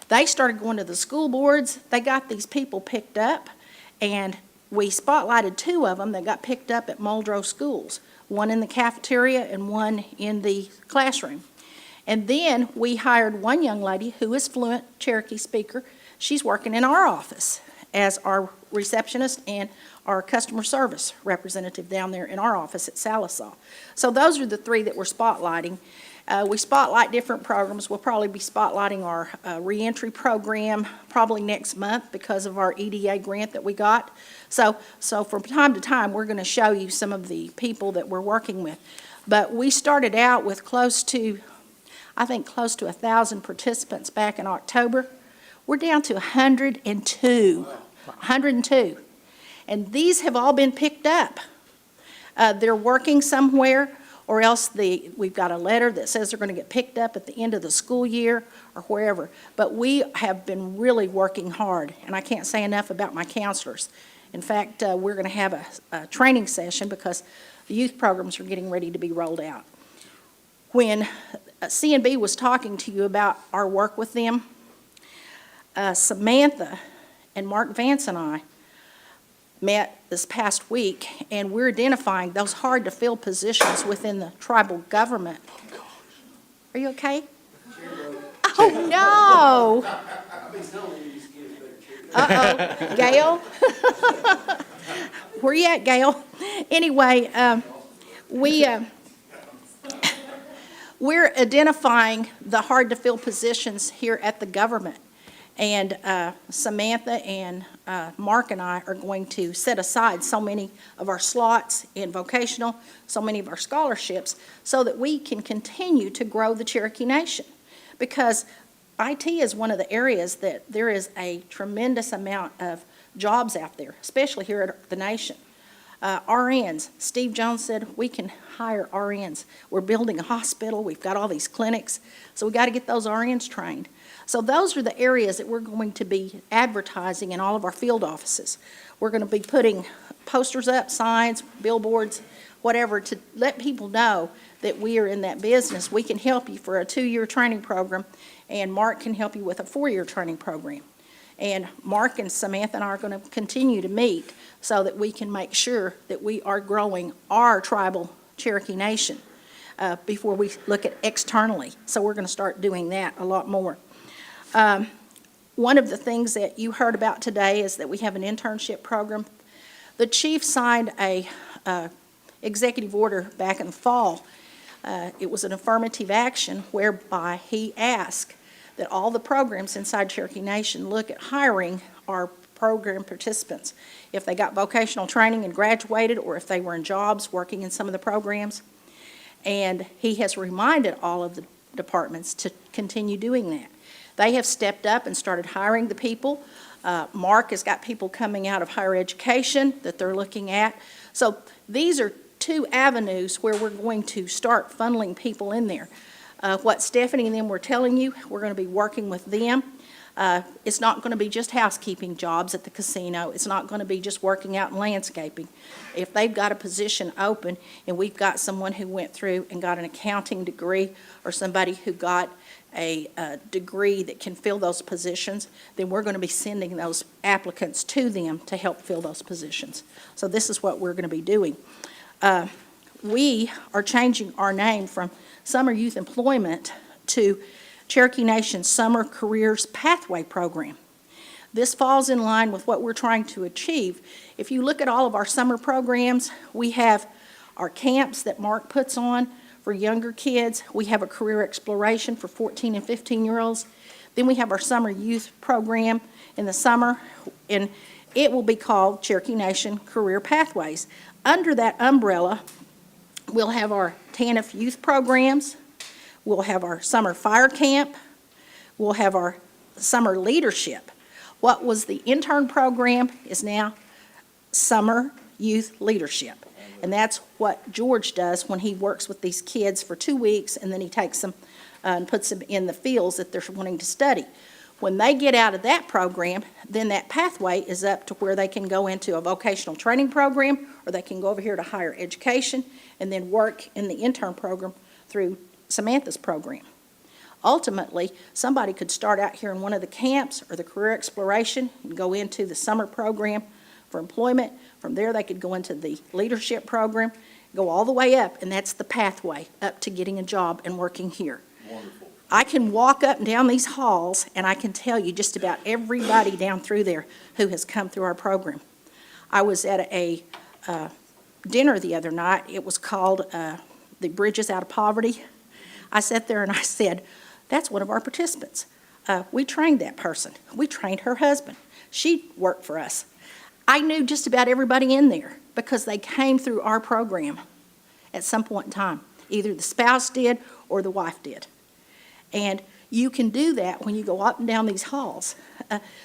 They started going to the school boards. They got these people picked up, and we spotlighted 2 of them that got picked up at Muldrow schools, one in the cafeteria and one in the classroom. And then we hired one young lady who is fluent Cherokee speaker. She's working in our office as our receptionist and our customer service representative down there in our office at Salisaw. So those are the 3 that we're spotlighting. We spotlight different programs. We'll probably be spotlighting our reentry program probably next month because of our EDA grant that we got. So from time to time, we're going to show you some of the people that we're working with. But we started out with close to 1,000 participants back in October. We're down to 102. 102. And these have all been picked up. They're working somewhere, or else we've got a letter that says they're going to get picked up at the end of the school year or wherever. But we have been really working hard, and I can't say enough about my counselors. In fact, we're going to have a training session because the youth programs are getting ready to be rolled out. When C&B was talking to you about our work with them, Samantha and Mark Vance and I met this past week, and we're identifying those hard-to-fill positions within the tribal government. Are you okay? Oh, no! Uh-oh. Gail? Where you at, Gail? Anyway, we're identifying the hard-to-fill positions here at the government. And Samantha and Mark and I are going to set aside so many of our slots in vocational, so many of our scholarships, so that we can continue to grow the Cherokee Nation. Because IT is one of the areas that there is a tremendous amount of jobs out there, especially here at the nation. RNs, Steve Jones said we can hire RNs. We're building a hospital, we've got all these clinics, so we got to get those RNs trained. So those are the areas that we're going to be advertising in all of our field offices. We're going to be putting posters up, signs, billboards, whatever, to let people know that we are in that business. We can help you for a 2-year training program, and Mark can help you with a 4-year training program. And Mark and Samantha and I are going to continue to meet so that we can make sure that we are growing our tribal Cherokee Nation before we look at externally. So we're going to start doing that a lot more. One of the things that you heard about today is that we have an internship program. The chief signed a executive order back in the fall. It was an affirmative action whereby he asked that all the programs inside Cherokee Nation look at hiring our program participants. If they got vocational training and graduated, or if they were in jobs working in some of the programs. And he has reminded all of the departments to continue doing that. They have stepped up and started hiring the people. Mark has got people coming out of higher education that they're looking at. So these are 2 avenues where we're going to start funneling people in there. What Stephanie and them were telling you, we're going to be working with them. It's not going to be just housekeeping jobs at the casino. It's not going to be just working out in landscaping. If they've got a position open and we've got someone who went through and got an accounting degree, or somebody who got a degree that can fill those positions, then we're going to be sending those applicants to them to help fill those positions. So this is what we're going to be doing. We are changing our name from Summer Youth Employment to Cherokee Nation Summer Careers Pathway Program. This falls in line with what we're trying to achieve. If you look at all of our summer programs, we have our camps that Mark puts on for younger kids. We have a career exploration for 14 and 15-year-olds. Then we have our summer youth program in the summer, and it will be called Cherokee Nation Career Pathways. Under that umbrella, we'll have our TANF youth programs. We'll have our summer fire camp. We'll have our summer leadership. What was the intern program is now summer youth leadership. And that's what George does when he works with these kids for 2 weeks, and then he takes them and puts them in the fields that they're wanting to study. When they get out of that program, then that pathway is up to where they can go into a vocational training program, or they can go over here to higher education and then work in the intern program through Samantha's program. Ultimately, somebody could start out here in one of the camps or the career exploration and go into the summer program for employment. From there, they could go into the leadership program, go all the way up, and that's the pathway up to getting a job and working here. Wonderful. I can walk up and down these halls, and I can tell you just about everybody down through there who has come through our program. I was at a dinner the other night. It was called The Bridges Out of Poverty. I sat there and I said, that's one of our participants. We trained that person. We trained her husband. She worked for us. I knew just about everybody in there because they came through our program at some point in time. Either the spouse did or the wife did. And you can do that when you go up and down these halls.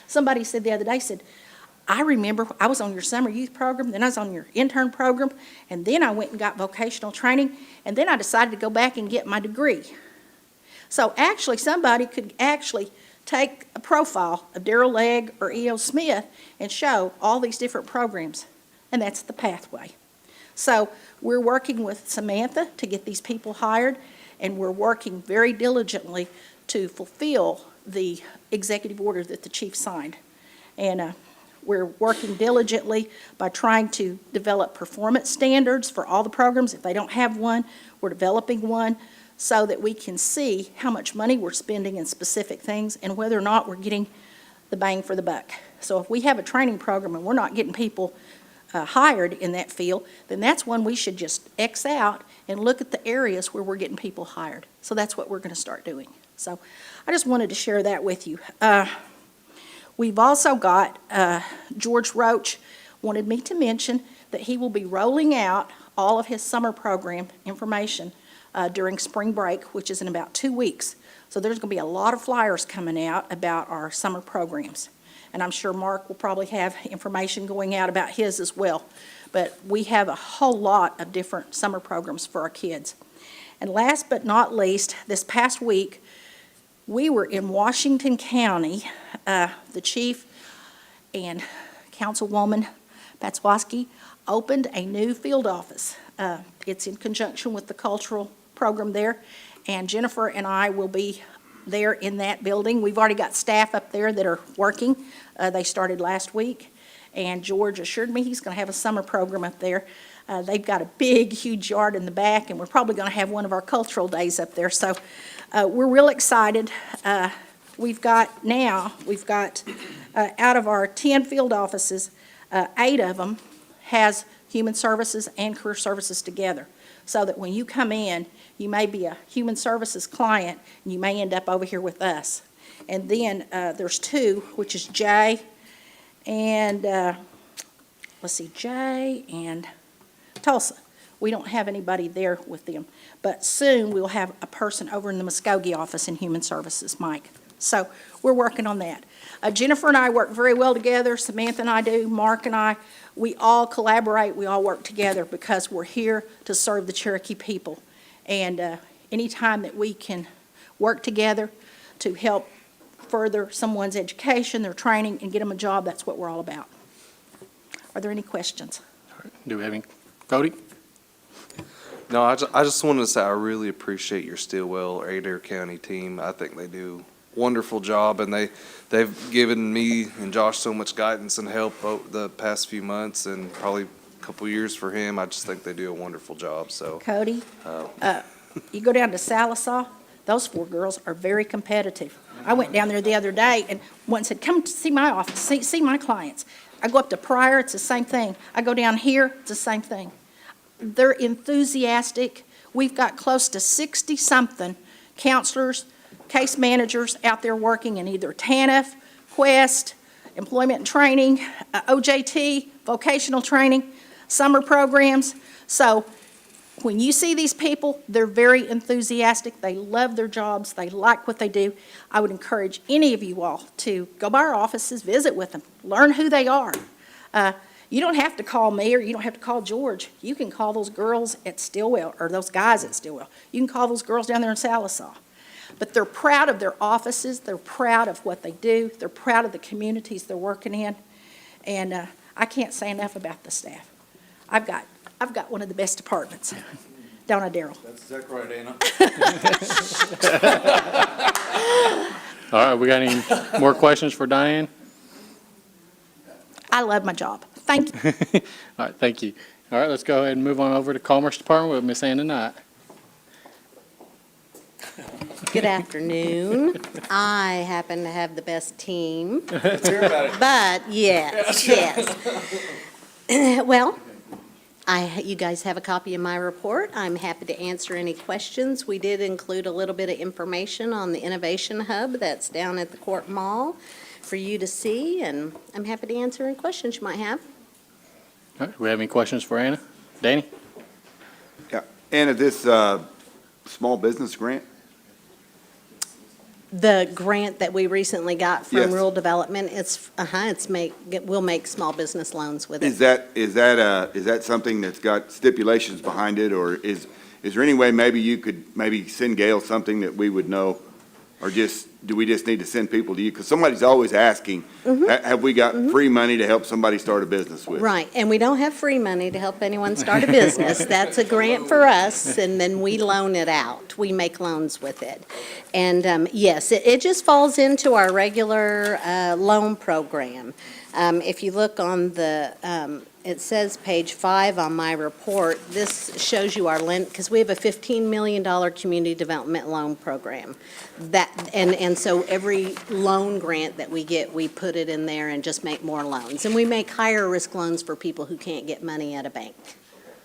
Somebody said the other day, said, I remember I was on your summer youth program, then I was on your intern program, and then I went and got vocational training, and then I decided to go back and get my degree. So actually, somebody could actually take a profile of Darrell Legg or E.O. Smith and show all these different programs, and that's the pathway. So we're working with Samantha to get these people hired, and we're working very diligently to fulfill the executive order that the chief signed. And we're working diligently by trying to develop performance standards for all the programs. If they don't have one, we're developing one so that we can see how much money we're spending in specific things and whether or not we're getting the bang for the buck. So if we have a training program and we're not getting people hired in that field, then that's when we should just X out and look at the areas where we're getting people hired. So that's what we're going to start doing. So I just wanted to share that with you. We've also got, George Roach wanted me to mention that he will be rolling out all of his summer program information during spring break, which is in about 2 weeks. So there's going to be a lot of flyers coming out about our summer programs. And I'm sure Mark will probably have information going out about his as well. But we have a whole lot of different summer programs for our kids. And last but not least, this past week, we were in Washington County. The chief and Councilwoman Patswoski opened a new field office. It's in conjunction with the cultural program there, and Jennifer and I will be there in that building. We've already got staff up there that are working. They started last week, and George assured me he's going to have a summer program up there. They've got a big, huge yard in the back, and we're probably going to have one of our cultural days up there. So we're real excited. We've got out of our 10 field offices, 8 of them has human services and career services together. So that when you come in, you may be a human services client, and you may end up over here with us. And then there's 2, which is Jay and, Jay and Tulsa. We don't have anybody there with them. But soon we'll have a person over in the Muskogee office in human services, Mike. So we're working on that. Jennifer and I work very well together. Samantha and I do. Mark and I. We all collaborate. We all work together because we're here to serve the Cherokee people. And anytime that we can work together to help further someone's education, their training, and get them a job, that's what we're all about. Are there any questions? Do we have any? Cody? No, I just wanted to say I really appreciate your Stillwell or Adair County team. I think they do a wonderful job, and they've given me and Josh so much guidance and help over the past few months and probably a couple years for him. I just think they do a wonderful job. So Cody, you go down to Salisaw, those 4 girls are very competitive. I went down there the other day and one said, come to see my office, see my clients. I go up to Pryor, it's the same thing. I go down here, it's the same thing. They're enthusiastic. We've got close to 60-something counselors, case managers out there working in either TANF, Quest, employment and training, OJT, vocational training, summer programs. So when you see these people, they're very enthusiastic. They love their jobs. They like what they do. I would encourage any of you all to go by our offices, visit with them, learn who they are. You don't have to call me or you don't have to call George. You can call those girls at Stillwell or those guys at Stillwell. You can call those girls down there in Salisaw. But they're proud of their offices, they're proud of what they do, they're proud of the communities they're working in, and I can't say enough about the staff. I've got one of the best departments, don't I, Daryl? That's exactly right, Anna. All right, we got any more questions for Diane? I love my job. Thank you. All right, thank you. All right, let's go ahead and move on over to Commerce Department with Miss Anna Knight. Good afternoon. I happen to have the best team. But, yes, yes. Well, you guys have a copy of my report. I'm happy to answer any questions. We did include a little bit of information on the Innovation Hub that's down at the Court Mall for you to see, and I'm happy to answer any questions you might have. All right, do we have any questions for Anna? Danny? Yeah. Anna, this small business grant? The grant that we recently got from Yes. Rural Development, we'll make small business loans with it. Is that something that's got stipulations behind it, or is there any way maybe you could maybe send Gail something that we would know? Or do we just need to send people to you? Because somebody's always asking, have we got free money to help somebody start a business with? Right, and we don't have free money to help anyone start a business. That's a grant for us, and then we loan it out. We make loans with it. And yes, it just falls into our regular loan program. If you look on it says page 5 on my report, this shows you our lend, because we have a $15 million community development loan program. And so every loan grant that we get, we put it in there and just make more loans. And we make higher risk loans for people who can't get money at a bank.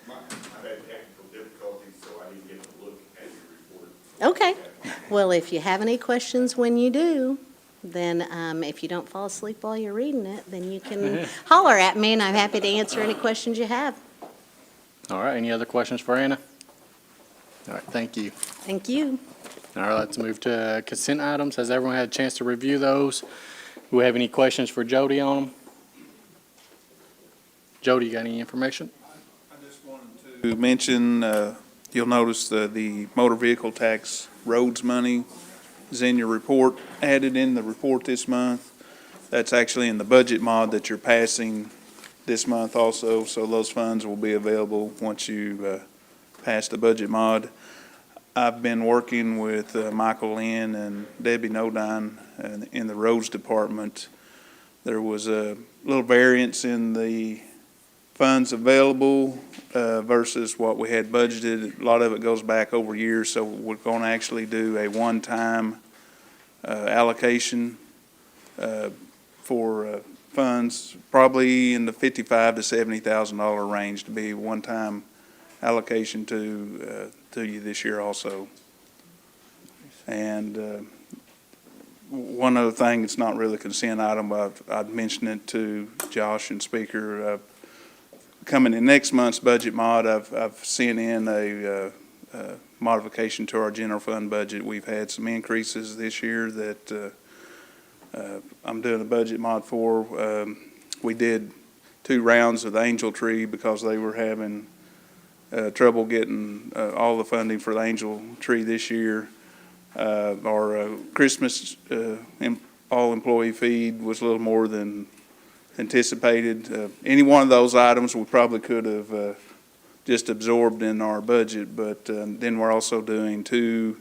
I've had technical difficulties, so I didn't get to look at your report. Okay. Well, if you have any questions when you do, then if you don't fall asleep while you're reading it, then you can holler at me, and I'm happy to answer any questions you have. All right, any other questions for Anna? All right, thank you. Thank you. All right, let's move to consent items. Has everyone had a chance to review those? Do we have any questions for Jody on them? Jody, you got any information? I just wanted to mention, you'll notice the motor vehicle tax roads money is in your report, added in the report this month. That's actually in the budget mod that you're passing this month also, so those funds will be available once you pass the budget mod. I've been working with Michael Lynn and Debbie Nodine in the roads department. There was a little variance in the funds available versus what we had budgeted. A lot of it goes back over years, so we're going to actually do a one-time allocation for funds, probably in the $55,000 to $70,000 range, to be one-time allocation to you this year also. And one other thing, it's not really a consent item, but I'd mentioned it to Josh and Speaker. Coming in next month's budget mod, I've sent in a modification to our general fund budget. We've had some increases this year that I'm doing a budget mod for. We did 2 rounds of the Angel Tree because they were having trouble getting all the funding for the Angel Tree this year. Our Christmas all-employee feed was a little more than anticipated. Any one of those items we probably could have just absorbed in our budget, but then we're also doing 2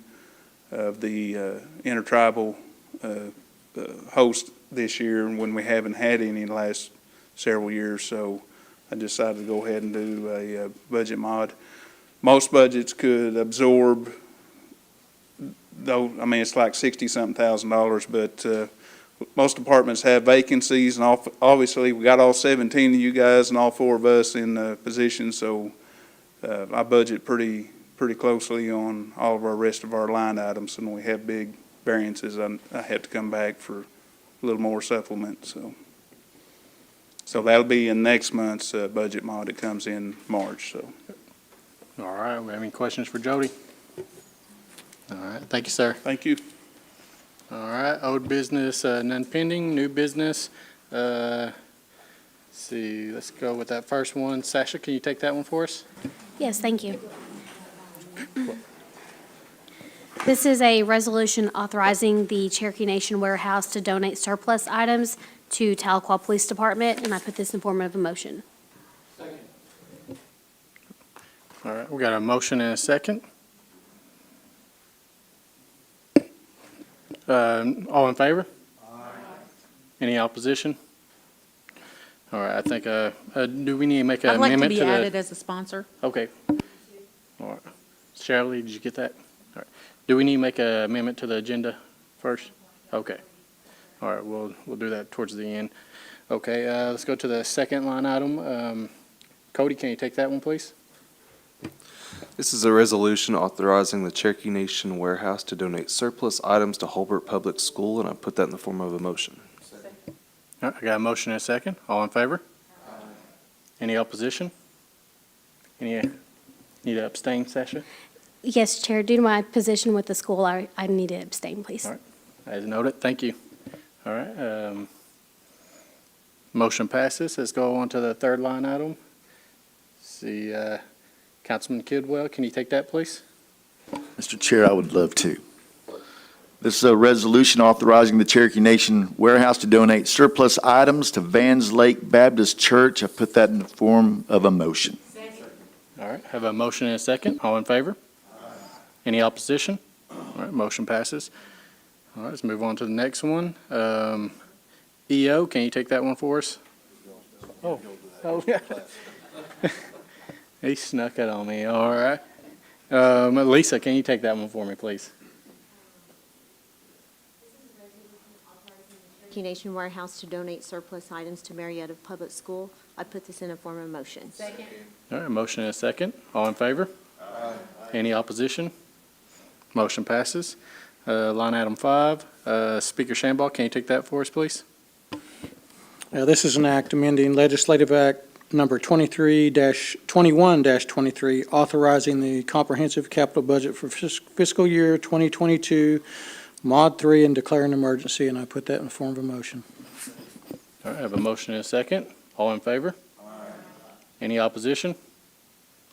of the intertribal hosts this year when we haven't had any in the last several years, so I decided to go ahead and do a budget mod. Most budgets could absorb, though, I mean, it's like $60-something thousand, but most departments have vacancies, and obviously we got all 17 of you guys and all 4 of us in positions, so I budget pretty closely on all of our rest of our line items, and when we have big variances, I have to come back for a little more supplement. So that'll be in next month's budget mod. It comes in March. So. All right, we have any questions for Jody? All right, thank you, sir. Thank you. All right, old business, none pending, new business. Let's see, let's go with that first one. Sasha, can you take that one for us? Yes, thank you. This is a resolution authorizing the Cherokee Nation Warehouse to donate surplus items to Tahlequah Police Department, and I put this in form of a motion. All right, we got a motion and a second. All in favor? Any opposition? All right, I think, do we need to make an I'd like to amendment be to the? added as a sponsor. Okay. All right. Shirley, did you get that? All right. Do we need to make an amendment to the agenda first? Okay. All right, we'll do that towards the end. Okay, let's go to the second line item. Cody, can you take that one, please? This is a resolution authorizing the Cherokee Nation Warehouse to donate surplus items to Holbert Public School, and I put that in the form of a motion. All right, I got a motion and a second. All in favor? Any opposition? Any, need to abstain, Sasha? Yes, Chair, due to my position with the school, I need to abstain, please. All right. As noted, thank you. All right, motion passes. Let's go on to the third line item. See, Councilman Kidwell, can you take that, please? Mr. Chair, I would love to. This is a resolution authorizing the Cherokee Nation Warehouse to donate surplus items to Vans Lake Baptist Church. I put that in the form of a motion. All right, have a motion and a second. All in favor? Any opposition? All right, motion passes. All right, let's move on to the next one. EO, can you take that one for us? Oh, yeah. He snuck it on me. All right. Lisa, can you take that one for me, please? Cherokee Nation Warehouse to donate surplus items to Marietta Public School. I put this in a form of motion. Second. All right, motion and a second. All in favor? Any opposition? Motion passes. Line item 5, Speaker Shambaugh, can you take that for us, please? This is an act amending Legislative Act Number 21-23, authorizing the comprehensive capital budget for fiscal year 2022, Mod 3, and declaring an emergency, and I put that in the form of a motion. All right, I have a motion and a second. All in favor? Any opposition?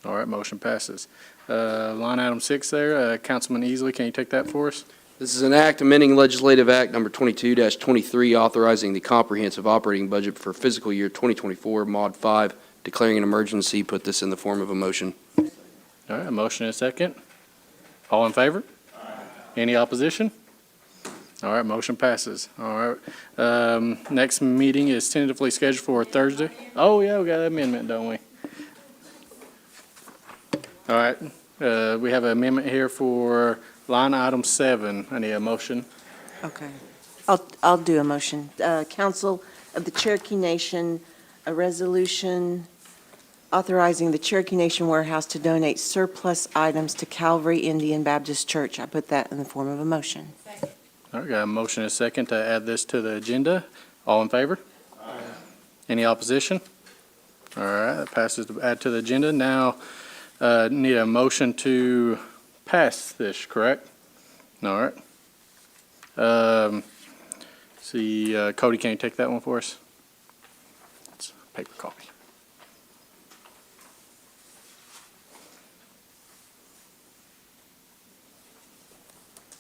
All right, motion passes. Line item 6 there, Councilman Easley, can you take that for us? This is an act amending Legislative Act Number 22-23, authorizing the comprehensive operating budget for fiscal year 2024, Mod 5, declaring an emergency. Put this in the form of a motion. All right, a motion and a second. All in favor? Any opposition? All right, motion passes. All right, next meeting is tentatively scheduled for Thursday. Oh, yeah, we got an amendment, don't we? All right, we have an amendment here for line item 7. I need a motion. Okay. I'll do a motion. Council of the Cherokee Nation, a resolution authorizing the Cherokee Nation Warehouse to donate surplus items to Calvary Indian Baptist Church. I put that in the form of a motion. All right, got a motion and a second to add this to the agenda. All in favor? Any opposition? All right, that passes to add to the agenda. Now, need a motion to pass this, correct? All right. See, Cody, can you take that one for us? It's a paper copy.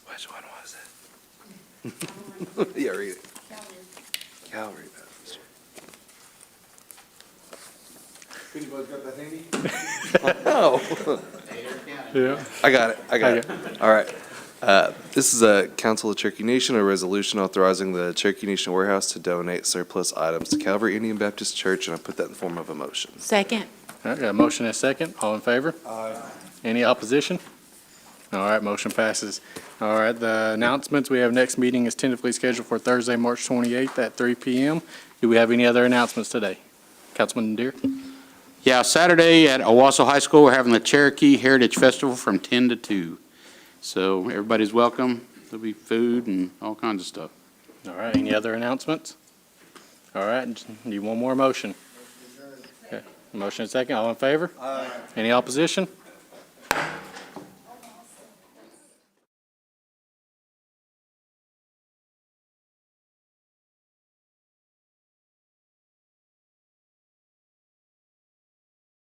Which one was it? Yeah, read it. Calvary Baptist. Anybody's got that handy? Oh. Yeah. I got it. All right. This is a Council of Cherokee Nation, a resolution authorizing the Cherokee Nation Warehouse to donate surplus items to Calvary Indian Baptist Church, and I put that in the form of a motion. Second. All right, got a motion and a second. All in favor? Any opposition? All right, motion passes. All right, the announcements, we have next meeting is tentatively scheduled for Thursday, March 28th at 3 p.m. Do we have any other announcements today? Councilman Deere? Yeah, Saturday at Owasso High School, we're having the Cherokee Heritage Festival from 10 to 2. So everybody's welcome. There'll be food and all kinds of stuff. All right, any other announcements? All right, need one more motion. Okay. Motion and second, all in favor? Any opposition?